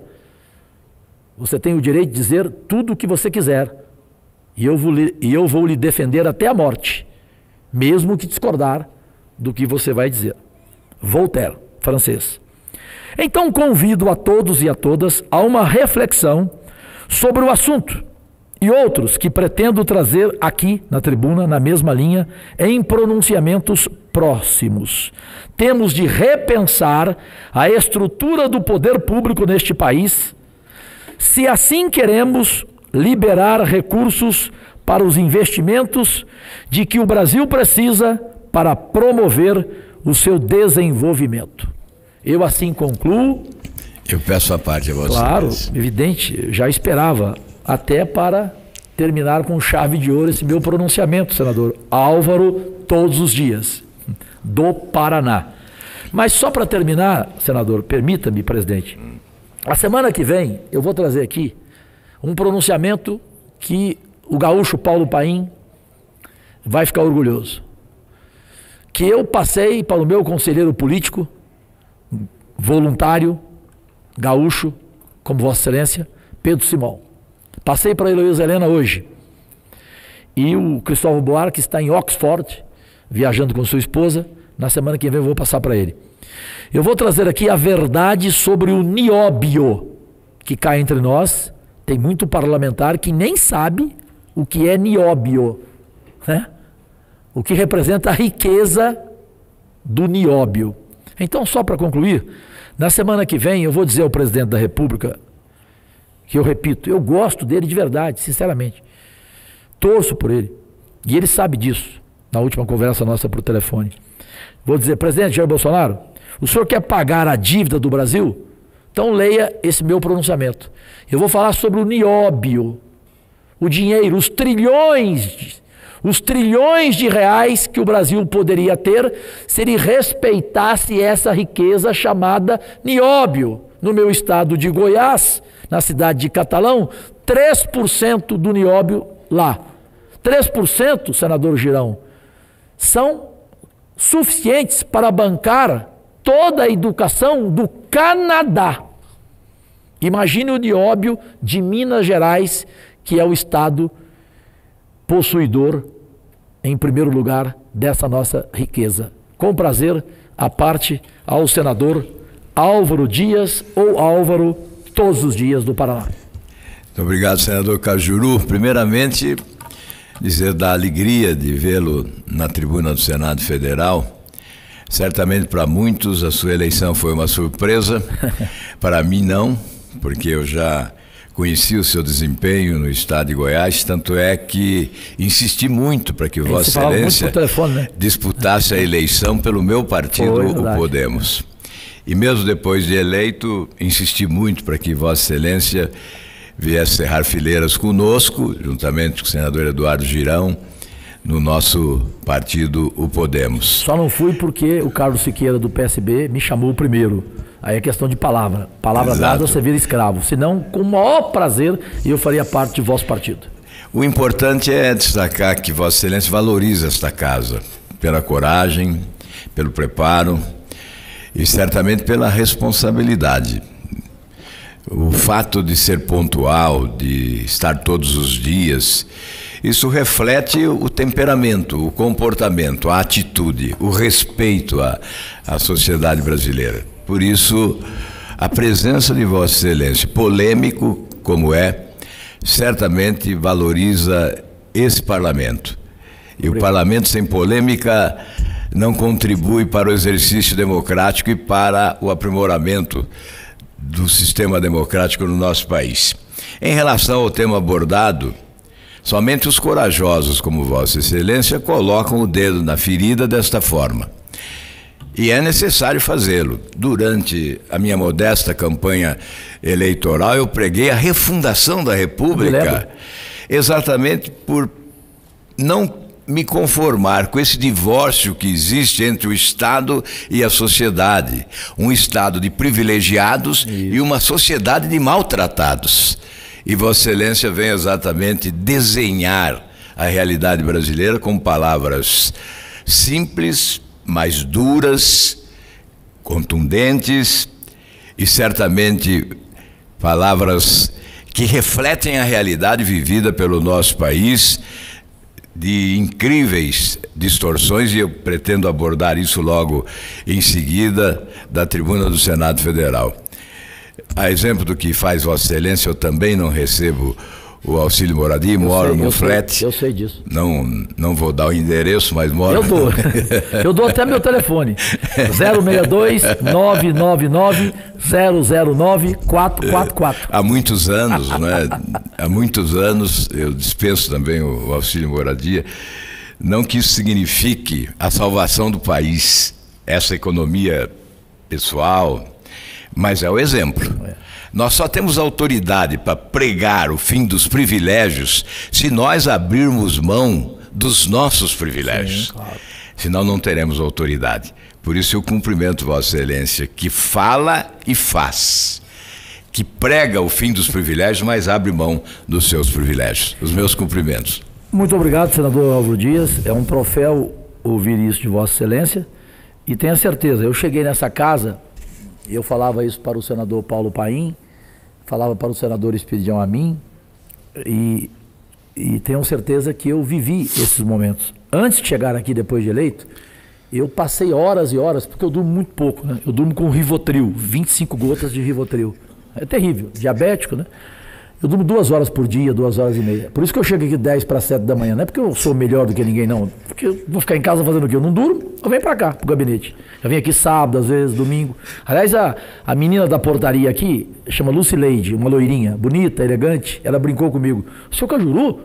Você tem o direito de dizer tudo o que você quiser. E eu vou lhe defender até a morte. Mesmo que discordar do que você vai dizer. Voltaire, francês. Então convido a todos e a todas a uma reflexão sobre o assunto. E outros que pretendo trazer aqui na tribuna, na mesma linha, em pronunciamentos próximos. Temos de repensar a estrutura do poder público neste país, se assim queremos liberar recursos para os investimentos de que o Brasil precisa para promover o seu desenvolvimento. Eu assim concluo. Eu peço a parte a vocês. Claro, evidente, já esperava. Até para terminar com chave de ouro esse meu pronunciamento, senador Álvaro, todos os dias, do Paraná. Mas só para terminar, senador, permita-me, presidente, a semana que vem eu vou trazer aqui um pronunciamento que o gaúcho Paulo Paim vai ficar orgulhoso. Que eu passei para o meu conselheiro político, voluntário, gaúcho, como Vossa Excelência, Pedro Simão. Passei para a Heloísa Helena hoje. E o Cristóvão Buarque está em Oxford, viajando com sua esposa. Na semana que vem eu vou passar para ele. Eu vou trazer aqui a verdade sobre o nióbio que cai entre nós. Tem muito parlamentar que nem sabe o que é nióbio, né? O que representa a riqueza do nióbio. Então, só para concluir, na semana que vem eu vou dizer ao presidente da República, que eu repito, eu gosto dele de verdade, sinceramente. Torço por ele. E ele sabe disso, na última conversa nossa por telefone. Vou dizer, presidente Jair Bolsonaro, o senhor quer pagar a dívida do Brasil? Então leia esse meu pronunciamento. Eu vou falar sobre o nióbio, o dinheiro, os trilhões de reais que o Brasil poderia ter se ele respeitasse essa riqueza chamada nióbio. No meu estado de Goiás, na cidade de Catalão, 3% do nióbio lá. 3%, senador Girão, são suficientes para bancar toda a educação do Canadá. Imagine o nióbio de Minas Gerais, que é o estado possuidor, em primeiro lugar, dessa nossa riqueza. Com prazer, a parte ao senador Álvaro Dias, ou Álvaro Todos os Dias do Paraná. Muito obrigado, senador Cajuru. Primeiramente, dizer da alegria de vê-lo na tribuna do Senado Federal. Certamente para muitos a sua eleição foi uma surpresa, para mim não, porque eu já conheci o seu desempenho no estado de Goiás, tanto é que insisti muito para que Vossa Excelência telefone, né? disputasse a eleição pelo meu partido, o Podemos. E mesmo depois de eleito, insisti muito para que Vossa Excelência viesse cerrar fileiras conosco, juntamente com o senador Eduardo Girão, no nosso partido, o Podemos. Só não fui porque o Carlos Siqueira, do PSB, me chamou primeiro. Aí é questão de palavra. Palavra dada, você vira escravo. Senão, com o maior prazer, eu faria parte de vosso partido. O importante é destacar que Vossa Excelência valoriza esta casa, pela coragem, pelo preparo e certamente pela responsabilidade. O fato de ser pontual, de estar todos os dias, isso reflete o temperamento, o comportamento, a atitude, o respeito à sociedade brasileira. Por isso, a presença de Vossa Excelência, polêmico como é, certamente valoriza esse parlamento. E o parlamento sem polêmica não contribui para o exercício democrático e para o aprimoramento do sistema democrático no nosso país. Em relação ao tema abordado, somente os corajosos, como Vossa Excelência, colocam o dedo na ferida desta forma. E é necessário fazê-lo. Durante a minha modesta campanha eleitoral, eu preguei a refundação da República, exatamente por não me conformar com esse divórcio que existe entre o Estado e a sociedade. Um Estado de privilegiados e uma sociedade de maltratados. E Vossa Excelência vem exatamente desenhar a realidade brasileira com palavras simples, mais duras, contundentes e certamente palavras que refletem a realidade vivida pelo nosso país, de incríveis distorções, e eu pretendo abordar isso logo em seguida da tribuna do Senado Federal. A exemplo do que faz Vossa Excelência, eu também não recebo o auxílio moradia, moro no flat. Eu sei disso. Não vou dar o endereço, mas moro. Eu dou. Eu dou até meu telefone. 062-999-009-444. Há muitos anos, né? Há muitos anos eu dispenso também o auxílio moradia. Não que isso signifique a salvação do país, essa economia pessoal, mas é o exemplo. Nós só temos autoridade para pregar o fim dos privilégios se nós abrirmos mão dos nossos privilégios. Sim, claro. Senão não teremos autoridade. Por isso eu cumprimento Vossa Excelência, que fala e faz, que prega o fim dos privilégios, mas abre mão dos seus privilégios. Os meus cumprimentos. Muito obrigado, senador Álvaro Dias. É um troféu ouvir isso de Vossa Excelência. E tenha certeza, eu cheguei nessa casa, eu falava isso para o senador Paulo Paim, falava para o senador Espiridião Amin, e tenho certeza que eu vivi esses momentos. antes de chegar aqui, depois de eleito, eu passei horas e horas, porque eu durmo muito pouco, né? Eu durmo com Rivotril, 25 gotas de Rivotril. É terrível, diabético, né? Eu durmo 2 horas por dia, 2 horas e meia. Por isso que eu chego aqui 10 para 7 da manhã. Não é porque eu sou melhor do que ninguém, não. Porque eu vou ficar em casa fazendo o quê? Eu não durmo, eu venho para cá, pro gabinete. Eu venho aqui sábado, às vezes, domingo. Aliás, a menina da portaria aqui, chama Lucileide, uma loirinha, bonita, elegante, ela brincou comigo. Seu Cajuru,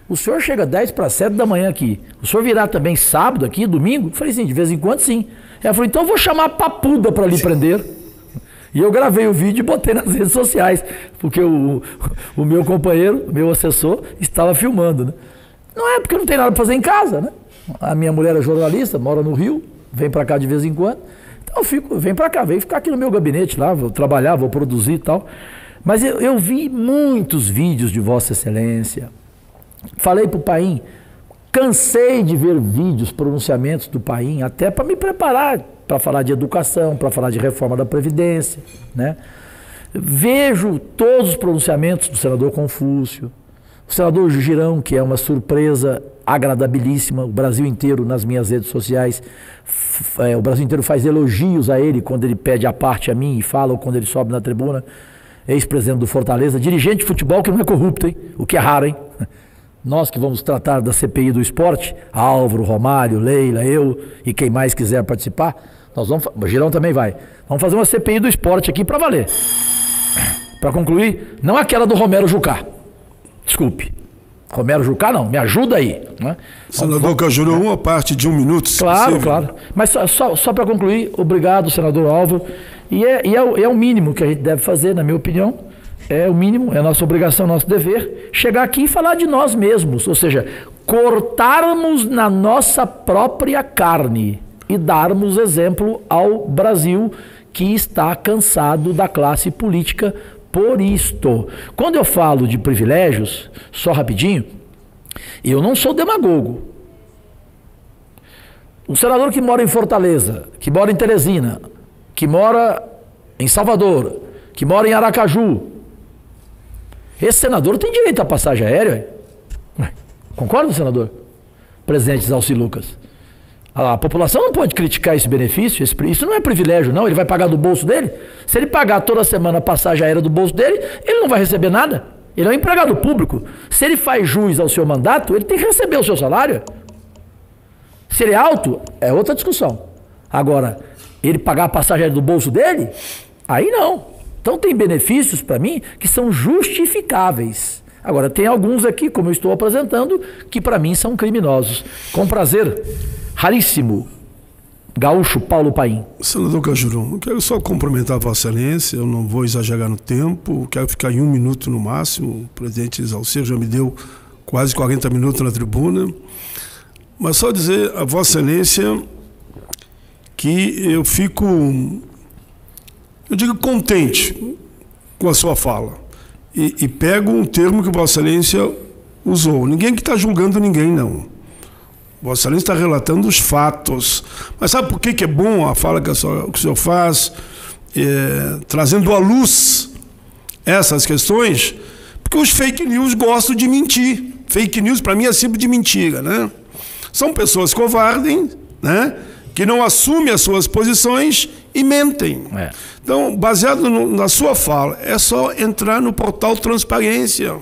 o senhor chega 10 para 7 da manhã aqui. O senhor virá também sábado aqui, domingo? Eu falei, sim, de vez em quando, sim. Ela falou, então eu vou chamar a papuda para lhe prender. E eu gravei o vídeo e botei nas redes sociais, porque o meu companheiro, o meu assessor, estava filmando, né? Não é porque não tem nada para fazer em casa, né? A minha mulher é jornalista, mora no Rio, vem para cá de vez em quando. Então eu vem para cá, vem ficar aqui no meu gabinete lá, vou trabalhar, vou produzir e tal. Mas eu vi muitos vídeos de Vossa Excelência. Falei para o Paim, cansei de ver vídeos, pronunciamentos do Paim, até para me preparar para falar de educação, para falar de reforma da Previdência, né? Vejo todos os pronunciamentos do senador Confúcio, o senador Girão, que é uma surpresa agradabilíssima, o Brasil inteiro nas minhas redes sociais, o Brasil inteiro faz elogios a ele quando ele pede a parte a mim e fala, ou quando ele sobe na tribuna, ex-presidente do Fortaleza, dirigente de futebol que não é corrupto, hein? O que é raro, hein? Nós que vamos tratar da CPI do esporte, Álvaro, Romário, Leila, eu e quem mais quiser participar, nós vamos, o Girão também vai. Vamos fazer uma CPI do esporte aqui para valer. Para concluir, não aquela do Romero Jucá. Desculpe. Romero Jucá não, me ajuda aí. Né? Senador Cajuru, uma parte de 1 minuto. Claro, claro. Mas só para concluir, obrigado, senador Álvaro. E é o mínimo que a gente deve fazer, na minha opinião. É o mínimo, é a nossa obrigação, nosso dever, chegar aqui e falar de nós mesmos, ou seja, cortarmos na nossa própria carne e darmos exemplo ao Brasil que está cansado da classe política por isto. Quando eu falo de privilégios, só rapidinho, eu não sou demagogo. Um senador que mora em Fortaleza, que mora em Teresina, que mora em Salvador, que mora em Aracaju, esse senador tem direito à passagem aérea. Concorda, senador? Presidente Zalci Lucas. A população não pode criticar esse benefício, isso não é privilégio, não. Ele vai pagar do bolso dele. Se ele pagar toda semana a passagem aérea do bolso dele, ele não vai receber nada. Ele é um empregado público. Se ele faz jus ao seu mandato, ele tem que receber o seu salário. Se ele é alto, é outra discussão. Agora, ele pagar a passagem aérea do bolso dele, aí não. Então tem benefícios para mim que são justificáveis. Agora, tem alguns aqui, como eu estou apresentando, que para mim são criminosos. Com prazer, raríssimo, gaúcho Paulo Paim. Senador Cajuru, eu quero só cumprimentar a Vossa Excelência, eu não vou exagerar no tempo, quero ficar em 1 minuto no máximo, o presidente Zalci já me deu quase 40 minutos na tribuna, mas só dizer a Vossa Excelência que eu fico, eu digo, contente com a sua fala. E pego um termo que Vossa Excelência usou. Ninguém que está julgando ninguém, não. Vossa Excelência está relatando os fatos. Mas sabe por que é bom a fala que o senhor faz, trazendo à luz essas questões? Porque os fake news gostam de mentir. Fake news, para mim, é sempre de mentira, né? São pessoas covardes, né? Que não assumem as suas posições e mentem. Então, baseado na sua fala, é só entrar no portal Transparência.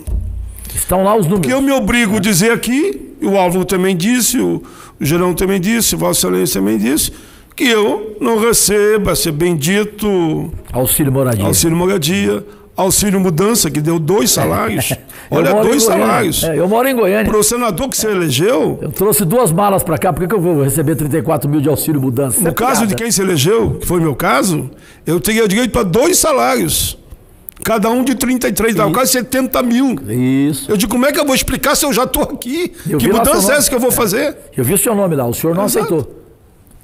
Estão lá os números. Que eu me obrigo a dizer aqui, o Álvaro também disse, o Gerão também disse, Vossa Excelência também disse, que eu não recebo, a ser bem dito, auxílio moradia. Auxílio moradia, auxílio mudança, que deu 2 salários. Olha, 2 salários. Eu moro em Goiânia. Para o senador que você elegeu... Eu trouxe 2 malas para cá, por que eu vou receber 34 mil de auxílio mudança? No caso de quem se elegeu, que foi o meu caso, eu teria direito para 2 salários. Cada um de 33, dá quase 70 mil. Isso. Eu digo, como é que eu vou explicar se eu já estou aqui? Que mudança é essa que eu vou fazer? Eu vi o seu nome lá, o senhor não aceitou.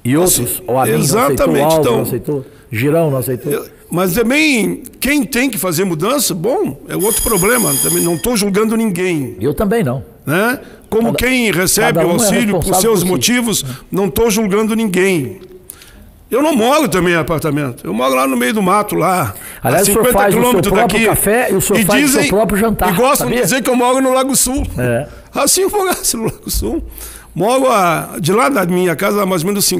E outros, o Amin não aceitou, o Álvaro não aceitou, Girão não aceitou. Mas também, quem tem que fazer mudança, bom, é outro problema. Também não estou julgando ninguém. Eu também não. Né? Como quem recebe o auxílio por seus motivos, não estou julgando ninguém. Eu não moro também em apartamento. Eu moro lá no meio do mato, lá. Aliás, a 50 o senhor faz o seu quilômetros próprio daqui. Café e o senhor faz o seu próprio jantar. E gostam de dizer que eu moro no Lago Sul. É. Assim eu morasse no Lago Sul. Moro de lá da minha casa, mais ou menos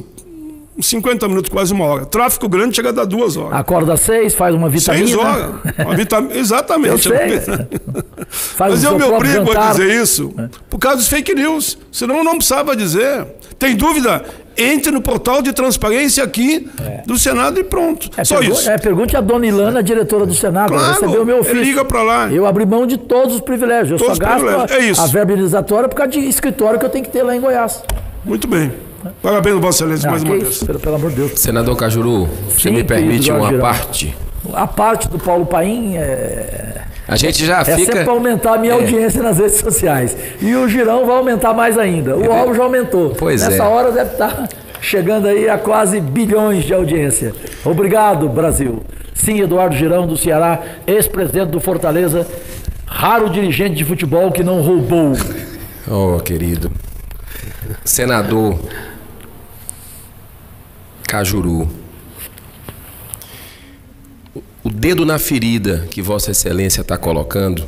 50 minutos, quase 1 hora. Tráfego grande chega a dar 2 horas. Acorda às 6, faz uma vitamina. 6 horas. Exatamente. Mas eu me obrigo a dizer isso por causa dos fake news. Senão eu não precisava dizer. Tem dúvida? Entre no portal de transparência aqui do Senado e pronto. Só isso. Pergunte a dona Ilana, diretora do Senado. Claro, recebeu o meu ofício. Liga para lá. Eu abri mão de todos os privilégios. Eu só gasto a verba indenizatória por causa de escritório que eu tenho que ter lá em Goiás. Muito bem. Parabéns, Vossa Excelência, mais uma vez. Pelo amor de Deus. Senador Cajuru, você me permite uma parte? A parte do Paulo Paim a gente já fica... sempre para aumentar a minha audiência nas redes sociais. E o Girão vai aumentar mais ainda. O alvo já aumentou. Nessa hora deve estar chegando aí a quase bilhões de audiência. Obrigado, Brasil. Sim, Eduardo Girão, do Ceará, ex-presidente do Fortaleza, raro dirigente de futebol que não roubou. Oh, querido. Senador Cajuru, o dedo na ferida que Vossa Excelência está colocando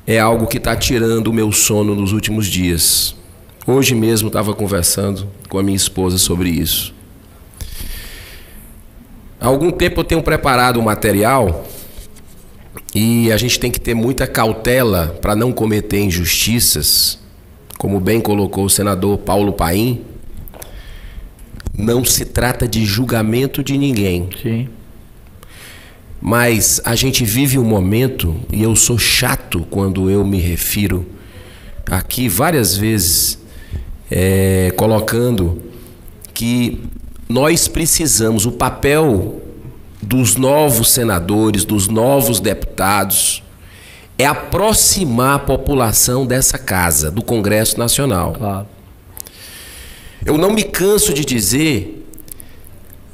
é algo que está tirando o meu sono nos últimos dias. Hoje mesmo estava conversando com a minha esposa sobre isso. Há algum tempo eu tenho preparado um material e a gente tem que ter muita cautela para não cometer injustiças. Como bem colocou o senador Paulo Paim, não se trata de julgamento de ninguém. Sim. Mas a gente vive um momento, e eu sou chato quando eu me refiro aqui várias vezes, colocando que nós precisamos, o papel dos novos senadores, dos novos deputados, é aproximar a população dessa casa, do Congresso Nacional. Claro. Eu não me canso de dizer,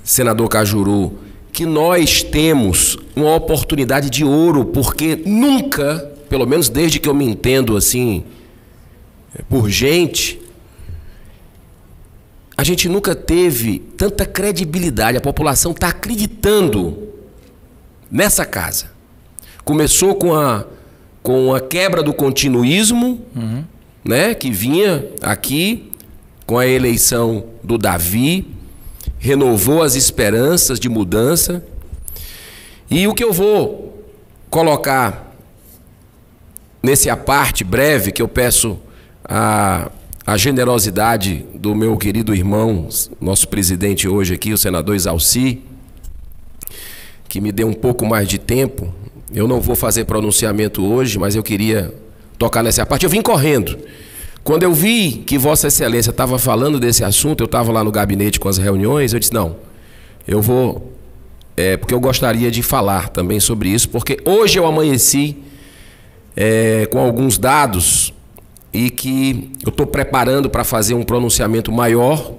senador Cajuru, que nós temos uma oportunidade de ouro, porque nunca, pelo menos desde que eu me entendo assim, por gente, a gente nunca teve tanta credibilidade, a população está acreditando nessa casa. Começou com a quebra do continuismo, né, que vinha aqui com a eleição do Davi, renovou as esperanças de mudança. E o que eu vou colocar nesse aparte breve, que eu peço a generosidade do meu querido irmão, nosso presidente hoje aqui, o senador Exalci, que me deu um pouco mais de tempo. Eu não vou fazer pronunciamento hoje, mas eu queria tocar nessa parte. Eu vim correndo. Quando eu vi que Vossa Excelência estava falando desse assunto, eu estava lá no gabinete com as reuniões, eu disse, não, eu vou... porque eu gostaria de falar também sobre isso, porque hoje eu amanheci com alguns dados e que eu estou preparando para fazer um pronunciamento maior,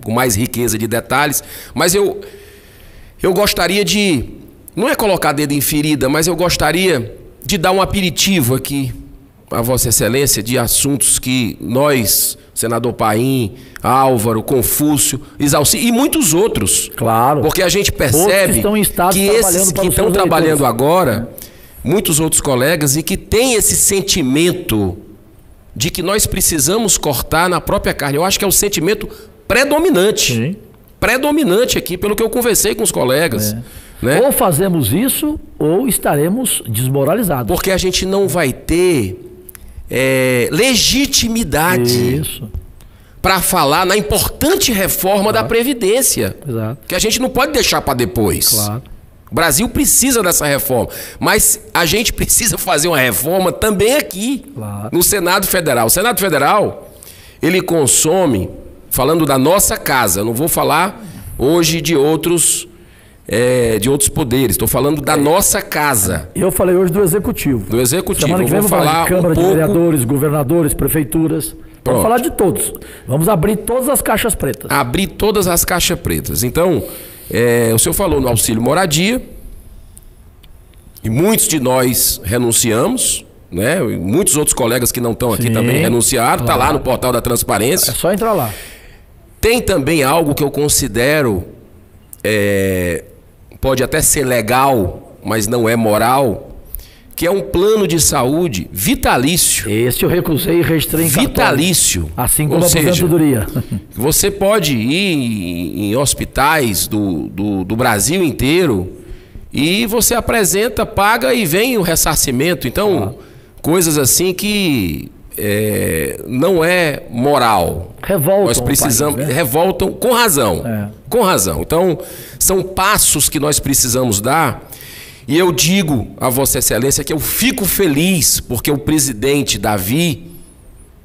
com mais riqueza de detalhes, mas eu gostaria de... Não é colocar dedo em ferida, mas eu gostaria de dar um aperitivo aqui a Vossa Excelência de assuntos que nós, senador Paim, Álvaro, Confúcio, Exalci e muitos outros. Claro. Porque a gente percebe que esses que estão trabalhando agora, muitos outros colegas, e que tem esse sentimento de que nós precisamos cortar na própria carne. Eu acho que é o sentimento predominante. Sim. Predominante aqui, pelo que eu conversei com os colegas. Né? Ou fazemos isso, ou estaremos desmoralizados. Porque a gente não vai ter legitimidade para falar na importante reforma da Previdência. Exato. Que a gente não pode deixar para depois. Claro. O Brasil precisa dessa reforma. Mas a gente precisa fazer uma reforma também aqui, no Senado Federal. O Senado Federal, ele consome, falando da nossa casa, não vou falar hoje de outros poderes, estou falando da nossa casa. Eu falei hoje do Executivo. Do Executivo. Semana que vem vou falar de Câmara um pouco... de Vereadores, governadores, prefeituras. Vamos falar de todos. Vamos abrir todas as caixas pretas. Abrir todas as caixas pretas. Então, o senhor falou no auxílio moradia, e muitos de nós renunciamos, né? E muitos outros colegas que não estão aqui também renunciaram, está lá no portal da transparência. É só entrar lá. Tem também algo que eu considero, pode até ser legal, mas não é moral, que é um plano de saúde vitalício. Esse eu recusei e registrei em cartório. Vitalício. Assim como Ou a seja, aposentadoria. Você pode ir em hospitais do Brasil inteiro e você apresenta, paga e vem o ressarcimento. Então, coisas assim que não é moral. Revoltam. Nós precisamos, o país, né? revoltam com razão. Com razão. Então, são passos que nós precisamos dar. E eu digo a Vossa Excelência que eu fico feliz porque o presidente Davi,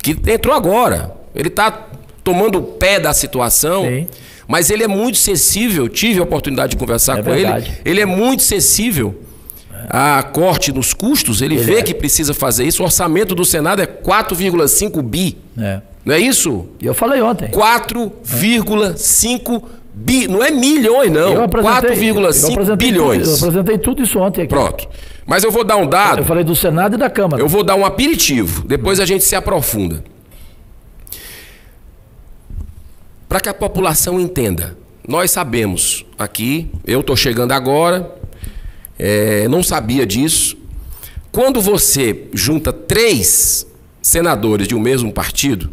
que entrou agora, ele está tomando o pé da situação, Sim. mas ele é muito sensível, tive a oportunidade de conversar com verdade. ele é muito sensível à corte nos custos, ele vê que precisa fazer isso, o orçamento do Senado é 4,5 bi, não é isso? E eu falei ontem. 4,5 bi, não é milhões não, 4,5 bilhões. Eu apresentei tudo isso ontem aqui. Pronto. Mas eu vou dar um dado. Eu falei do Senado e da Câmara. Eu vou dar um aperitivo. Depois a gente se aprofunda. Para que a população entenda. Nós sabemos aqui, eu estou chegando agora, não sabia disso. Quando você junta 3 senadores de um mesmo partido,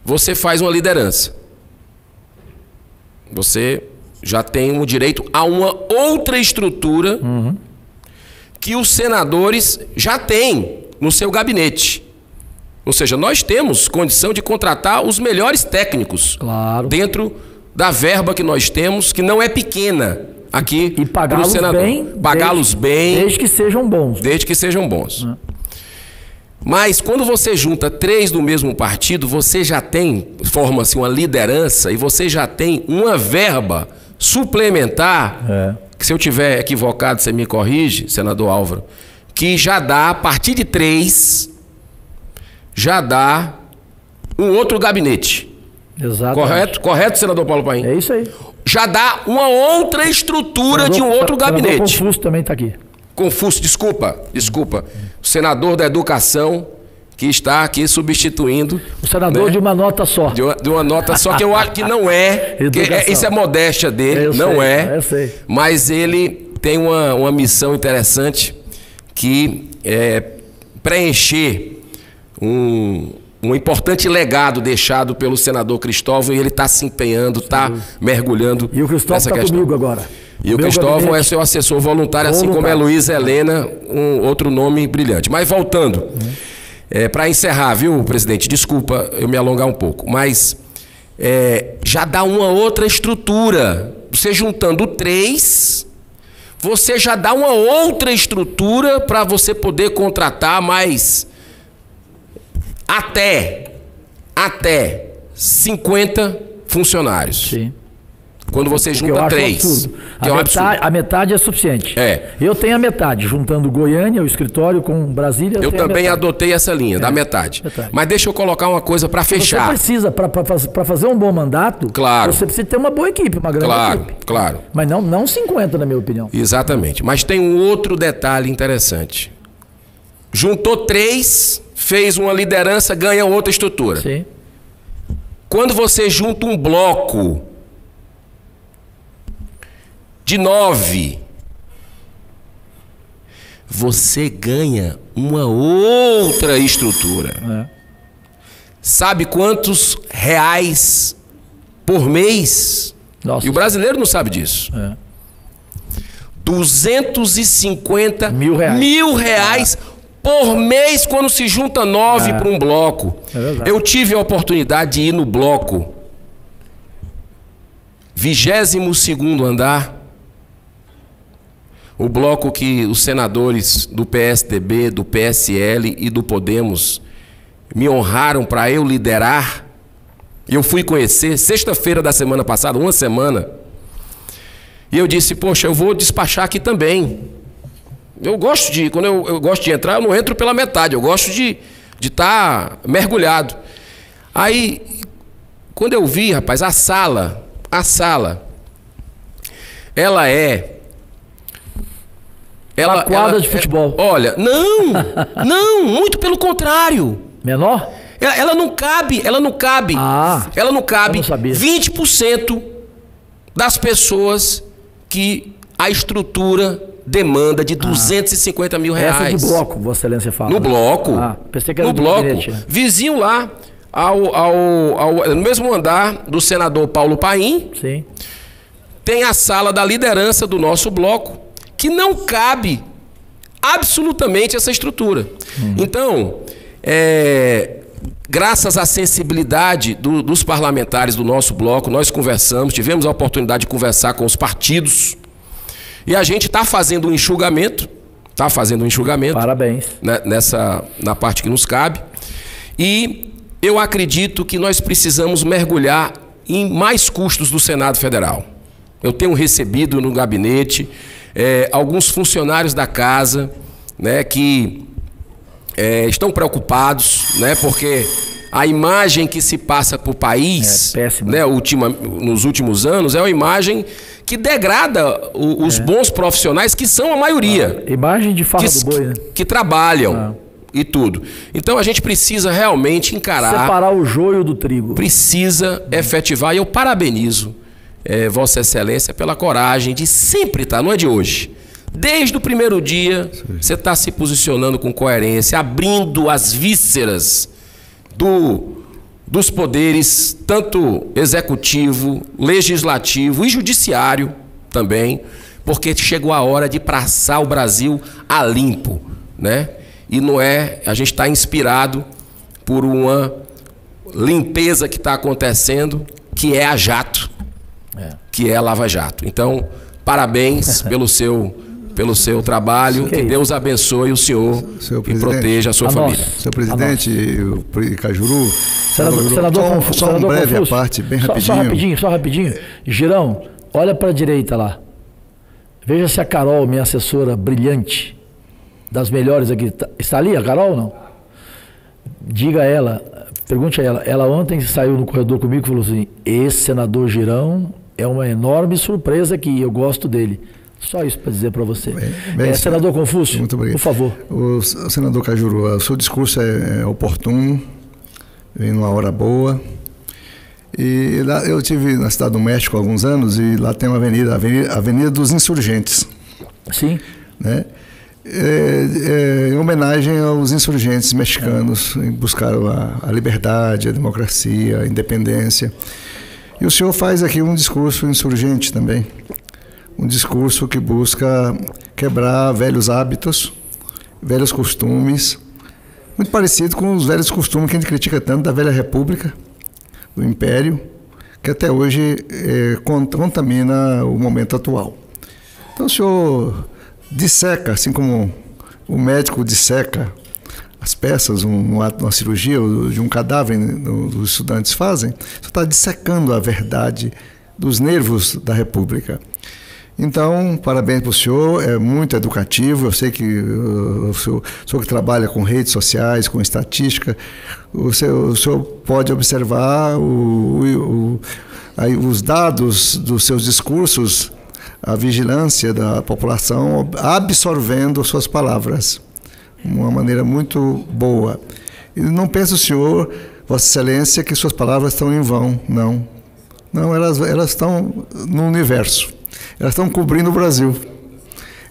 você faz uma liderança. Você já tem o direito a uma outra estrutura que os senadores já têm no seu gabinete. Ou seja, nós temos condição de contratar os melhores técnicos dentro da verba que nós temos, que não é pequena aqui e pagá-los bem, pagá-los bem, desde que sejam bons. Desde que sejam bons. Mas quando você junta 3 do mesmo partido, você já tem, forma-se uma liderança e você já tem uma verba suplementar, que se eu tiver equivocado, você me corrige, senador Álvaro, que já dá, a partir de 3, já dá um outro gabinete. Exatamente. Correto, senador Paulo Paim? É isso aí. Já dá uma outra estrutura de um outro gabinete. O Confuso também está aqui. Confuso, desculpa. O senador da Educação, que está aqui substituindo. O senador de uma nota só. De uma nota só, que eu acho que não é. Isso é modéstia dele, eu sei. Mas ele tem uma missão interessante que é preencher um importante legado deixado pelo senador Cristóvão, e ele está se empenhando, está mergulhando. E o Cristóvão está comigo agora. E o Cristóvão é seu assessor voluntário, assim como é Luiz Helena, um outro nome brilhante. Mas voltando, para encerrar, viu, presidente? Desculpa eu me alongar um pouco, mas já dá uma outra estrutura. Você juntando 3, você já dá uma outra estrutura para você poder contratar mais até 50 funcionários. Sim. Quando você junta 3. A metade é suficiente. Eu tenho a metade, juntando Goiânia, o escritório, com Brasília. Eu também adotei essa linha, da metade. Mas deixa eu colocar uma coisa para fechar. Você precisa, para fazer um bom mandato, você precisa ter uma boa equipe, uma grande equipe. Claro. Mas não 50, na minha opinião. Exatamente. Mas tem um outro detalhe interessante. Juntou 3, fez uma liderança, ganha outra estrutura. Sim. Quando você junta um bloco de 9, você ganha uma outra estrutura. Sabe quantos reais por mês? Nossa. E o brasileiro não sabe disso. 250 mil reais por mês quando se junta 9 para um bloco. Eu tive a oportunidade de ir no bloco 22º andar, o bloco que os senadores do PSDB, do PSL e do Podemos me honraram para eu liderar. Eu fui conhecer sexta-feira da semana passada, uma semana, e eu disse, poxa, eu vou despachar aqui também. Quando eu gosto de entrar, eu não entro pela metade, eu gosto de estar mergulhado. Aí, quando eu vi, rapaz, a sala, ela é... Uma quadra de futebol. Olha, não, muito pelo contrário. Menor? Ela não cabe. Ela não cabe 20% das pessoas que a estrutura demanda de 250 mil reais. Essa de bloco, Vossa Excelência fala. No bloco. Pensei que era no do bloco. gabinete. Vizinho lá, no mesmo andar do senador Paulo Paim, Sim. tem a sala da liderança do nosso bloco, que não cabe absolutamente essa estrutura. Então, graças à sensibilidade dos parlamentares do nosso bloco, nós conversamos, tivemos a oportunidade de conversar com os partidos, e a gente está fazendo um enxugamento, Parabéns. Na parte que nos cabe, e eu acredito que nós precisamos mergulhar em mais custos do Senado Federal. Eu tenho recebido no gabinete alguns funcionários da casa, né, que estão preocupados, né, porque a imagem que se passa para o país, né, nos últimos anos, é uma imagem que degrada os bons profissionais, que são a maioria. Imagem de farra do boi, né? Que trabalham e tudo. Então a gente precisa realmente encarar... Separar o joio do trigo. Precisa efetivar, e eu parabenizo Vossa Excelência pela coragem de sempre estar, não é de hoje. Desde o primeiro dia, você está se posicionando com coerência, abrindo as vísceras dos poderes, tanto executivo, legislativo e judiciário também, porque chegou a hora de passar o Brasil a limpo, né? E não a gente está inspirado por uma limpeza que está acontecendo, que é a Jato, que é a Lava Jato. Então, parabéns pelo seu trabalho, que Deus abençoe o senhor e proteja a sua família. Senhor presidente, o Cajuru, senador, só um breve à parte, bem rapidinho. Só rapidinho. Girão, olha para a direita lá. Veja se a Carol, minha assessora brilhante, das melhores aqui, está ali a Carol ou não? Diga a ela, pergunte a ela. Ela ontem saiu no corredor comigo e falou assim: esse senador Girão é uma enorme surpresa aqui, eu gosto dele. Só isso para dizer para você. Senador Confúcio, muito obrigado. Por favor. O senador Cajuru, o seu discurso é oportuno, vem numa hora boa. E lá, eu estive na Cidade do México há alguns anos, e lá tem uma Avenida dos Insurgentes. Sim. Né? Em homenagem aos insurgentes mexicanos, que buscaram a liberdade, a democracia, a independência. E o senhor faz aqui um discurso insurgente também. Um discurso que busca quebrar velhos hábitos, velhos costumes, muito parecido com os velhos costumes que a gente critica tanto da velha república, do império, que até hoje contamina o momento atual. Então o senhor disseca, assim como o médico disseca as peças, uma cirurgia de um cadáver, os estudantes fazem, o senhor está dissecando a verdade dos nervos da república. Então, parabéns para o senhor, é muito educativo. Eu sei que o senhor que trabalha com redes sociais, com estatística, o senhor pode observar os dados dos seus discursos, a vigilância da população absorvendo suas palavras, de uma maneira muito boa. E não pense o senhor, Vossa Excelência, que suas palavras estão em vão, não. Não, elas estão no universo. Elas estão cobrindo o Brasil.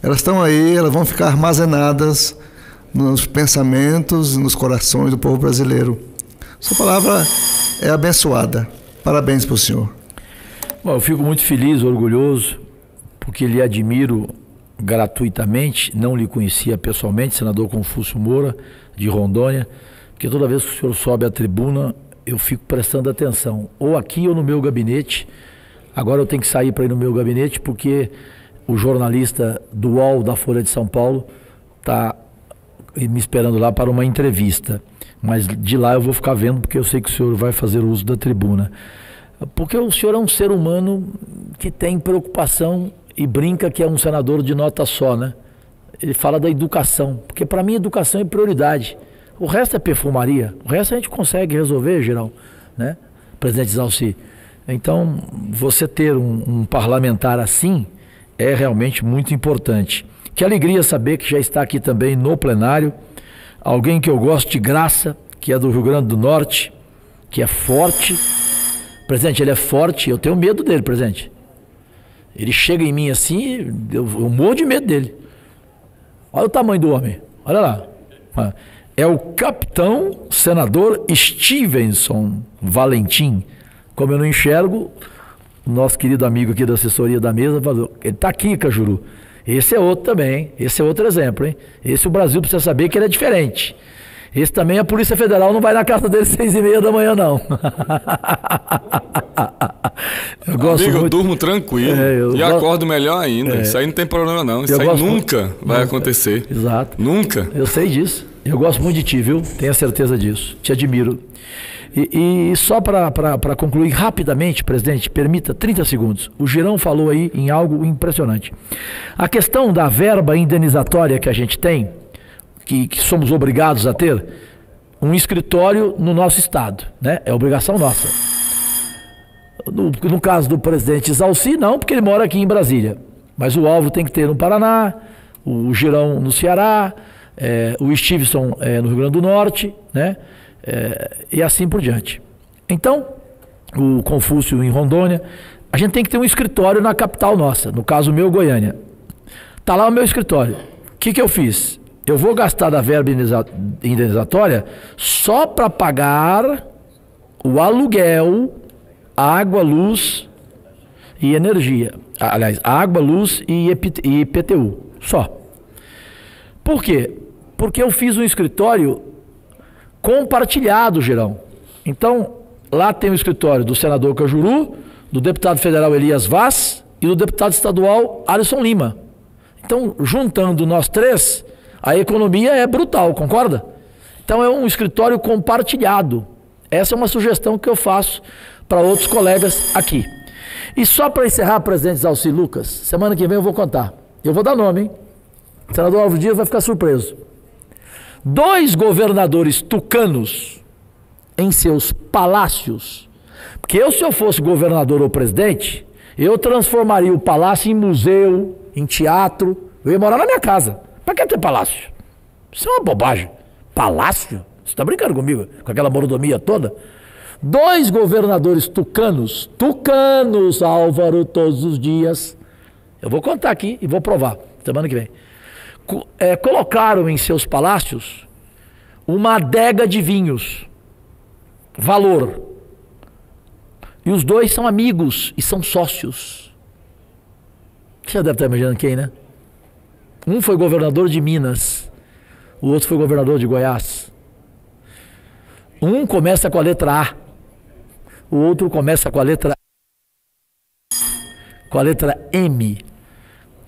Elas estão aí, elas vão ficar armazenadas nos pensamentos, nos corações do povo brasileiro. Sua palavra é abençoada. Parabéns para o senhor. Bom, eu fico muito feliz, orgulhoso, porque lhe admiro gratuitamente. Não lhe conhecia pessoalmente, senador Confúcio Moura, de Rondônia, porque toda vez que o senhor sobe à tribuna, eu fico prestando atenção, ou aqui ou no meu gabinete. Agora eu tenho que sair para ir no meu gabinete, porque o jornalista do UOL da Folha de São Paulo está me esperando lá para uma entrevista. Mas de lá eu vou ficar vendo, porque eu sei que o senhor vai fazer uso da tribuna. Porque o senhor é um ser humano que tem preocupação e brinca que é um senador de nota só, né? Ele fala da educação, porque para mim educação é prioridade. O resto é perfumaria, o resto a gente consegue resolver, Girão, né? Presidente Zalci. Então, você ter um parlamentar assim é realmente muito importante. Que alegria saber que já está aqui também no plenário alguém que eu gosto de graça, que é do Rio Grande do Norte, que é forte. Presidente, ele é forte, eu tenho medo dele, presidente. Ele chega em mim assim, eu morro de medo dele. Olha o tamanho do homem. Olha lá. É o capitão senador Stevenson Valentim. Como eu não enxergo, o nosso querido amigo aqui da assessoria da mesa falou, ele está aqui, Cajuru. Esse é outro também, esse é outro exemplo, hein? Esse o Brasil precisa saber que ele é diferente. Esse também a Polícia Federal não vai na casa dele 6h30 da manhã, não. Eu durmo tranquilo e acordo melhor ainda. Isso aí não tem problema não. Isso aí nunca vai acontecer. Exato. Nunca. Eu sei disso. Eu gosto muito de ti, viu? Tenha certeza disso. Te admiro. E só para concluir rapidamente, presidente, permita 30 segundos. O Girão falou aí em algo impressionante. A questão da verba indenizatória que a gente tem, que somos obrigados a ter, um escritório no nosso estado, né? É obrigação nossa. No caso do presidente Zalci, não, porque ele mora aqui em Brasília. Mas o Álvaro tem que ter no Paraná, o Girão no Ceará, o Stevenson no Rio Grande do Norte, né? E assim por diante. Então, o Confúcio em Rondônia, a gente tem que ter um escritório na capital nossa, no caso meu, Goiânia. Está lá o meu escritório. O que eu fiz? Eu vou gastar da verba indenizatória só para pagar o aluguel, água, luz e energia. Aliás, água, luz e IPTU. Só. Por quê? Porque eu fiz um escritório compartilhado, Girão. Então, lá tem o escritório do senador Cajuru, do deputado federal Elias Vaz e do deputado estadual Alisson Lima. Então, juntando nós três, a economia é brutal, concorda? Então é um escritório compartilhado. Essa é uma sugestão que eu faço para outros colegas aqui. E só para encerrar, presidente Zalci Lucas, semana que vem eu vou contar. Eu vou dar nome, hein? O senador Álvaro Dias vai ficar surpreso. 2 governadores tucanos em seus palácios, porque se eu fosse governador ou presidente, eu transformaria o palácio em museu, em teatro, eu ia morar na minha casa. Para que ter palácio? Isso é uma bobagem. Palácio? Você está brincando comigo? Com aquela mordomia toda? 2 governadores tucanos, Álvaro, todos os dias, eu vou contar aqui e vou provar, semana que vem, colocaram em seus palácios uma adega de vinhos, valor. E os 2 são amigos e são sócios. Você já deve estar imaginando quem, né? Um foi governador de Minas, o outro foi governador de Goiás. Um começa com a letra A, o outro começa com a letra M.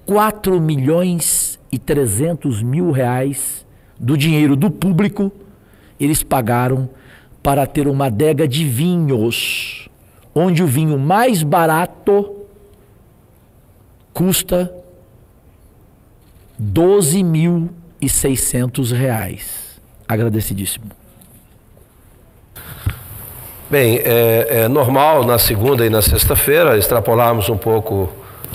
4.300.000 reais do dinheiro do público eles pagaram para ter uma adega de vinhos, onde o vinho mais barato custa R$12.600. Agradecidíssimo. Bem, é normal na segunda e na sexta-feira extrapolarmos um pouco,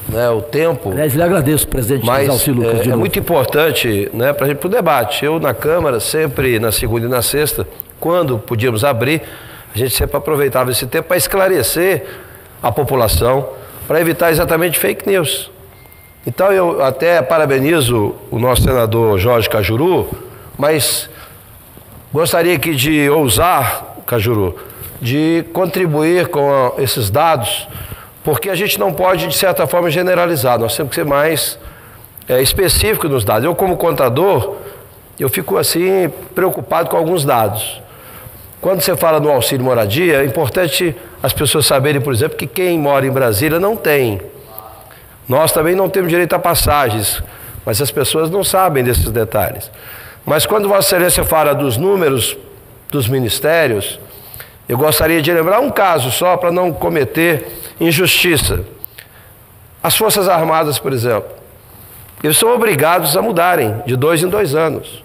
né, o tempo. Aliás, lhe agradeço, presidente Mas Lucas. É muito importante, né, para a gente, para o debate. Eu na Câmara, sempre na segunda e na sexta, quando podíamos abrir, a gente sempre aproveitava esse tempo para esclarecer a população, para evitar exatamente fake news. Então eu até parabenizo o nosso senador Jorge Cajuru, mas gostaria aqui de ousar, Cajuru, de contribuir com esses dados, porque a gente não pode, de certa forma, generalizar. Nós temos que ser mais específico nos dados. Eu, como contador, eu fico assim preocupado com alguns dados. Quando você fala no auxílio moradia, é importante as pessoas saberem, por exemplo, que quem mora em Brasília não tem. Nós também não temos direito a passagens, mas as pessoas não sabem desses detalhes. Mas quando Vossa Excelência fala dos números dos ministérios, eu gostaria de lembrar um caso só para não cometer injustiça. As Forças Armadas, por exemplo, eles são obrigados a mudarem de 2 em 2 anos.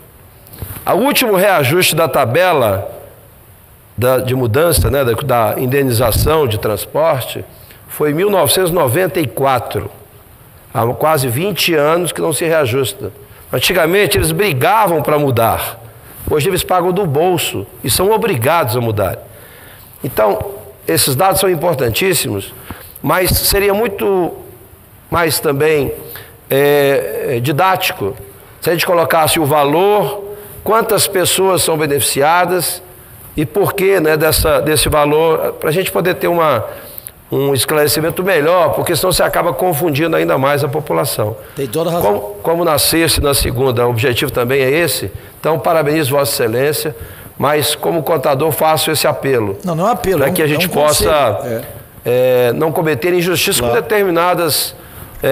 O último reajuste da tabela de mudança, né, da indenização de transporte, foi em 1994. Há quase 20 anos que não se reajusta. Antigamente eles brigavam para mudar. Hoje eles pagam do bolso e são obrigados a mudar. Então, esses dados são importantíssimos, mas seria muito mais também didático se a gente colocasse o valor, quantas pessoas são beneficiadas e por que, né, desse valor, para a gente poder ter um esclarecimento melhor, porque senão você acaba confundindo ainda mais a população. Tem toda a razão. Como na sexta e na segunda, o objetivo também é esse, então parabenizo Vossa Excelência, mas como contador faço esse apelo. Não é apelo, para que a gente possa não cometer injustiça com determinados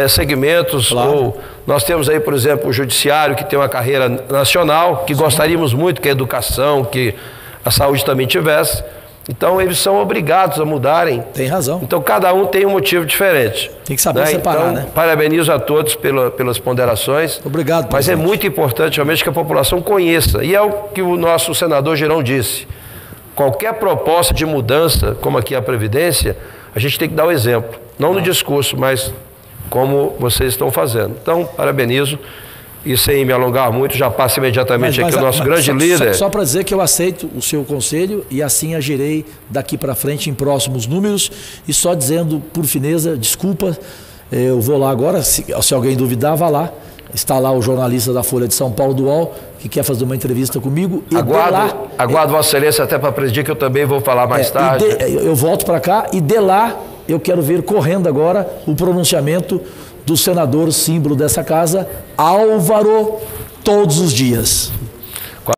segmentos. Claro. Ou nós temos aí, por exemplo, o judiciário, que tem uma carreira nacional, que gostaríamos muito que a educação, que a saúde também tivesse. Então, eles são obrigados a mudarem. Tem razão. Então, cada um tem um motivo diferente. Tem que saber separar, então, né? Parabenizo a todos pelas ponderações. Obrigado, mas presidente. é muito importante, realmente, que a população conheça. E é o que o nosso senador Girão disse. Qualquer proposta de mudança, como aqui a Previdência, a gente tem que dar o exemplo. Não no discurso, mas como vocês estão fazendo. Então, parabenizo. E sem me alongar muito, já passo imediatamente aqui o nosso grande líder. Só para dizer que eu aceito o seu conselho e assim agirei daqui para frente em próximos números. E só dizendo, por fineza, desculpa, eu vou lá agora, se alguém duvidar, vá lá. Está lá o jornalista da Folha de São Paulo, do UOL, que quer fazer uma entrevista comigo. E aguardo Vossa Excelência até para presidir, que eu também vou falar mais tarde. Eu volto para cá e de lá eu quero ver correndo agora o pronunciamento do senador símbolo dessa casa, Álvaro, todos os dias.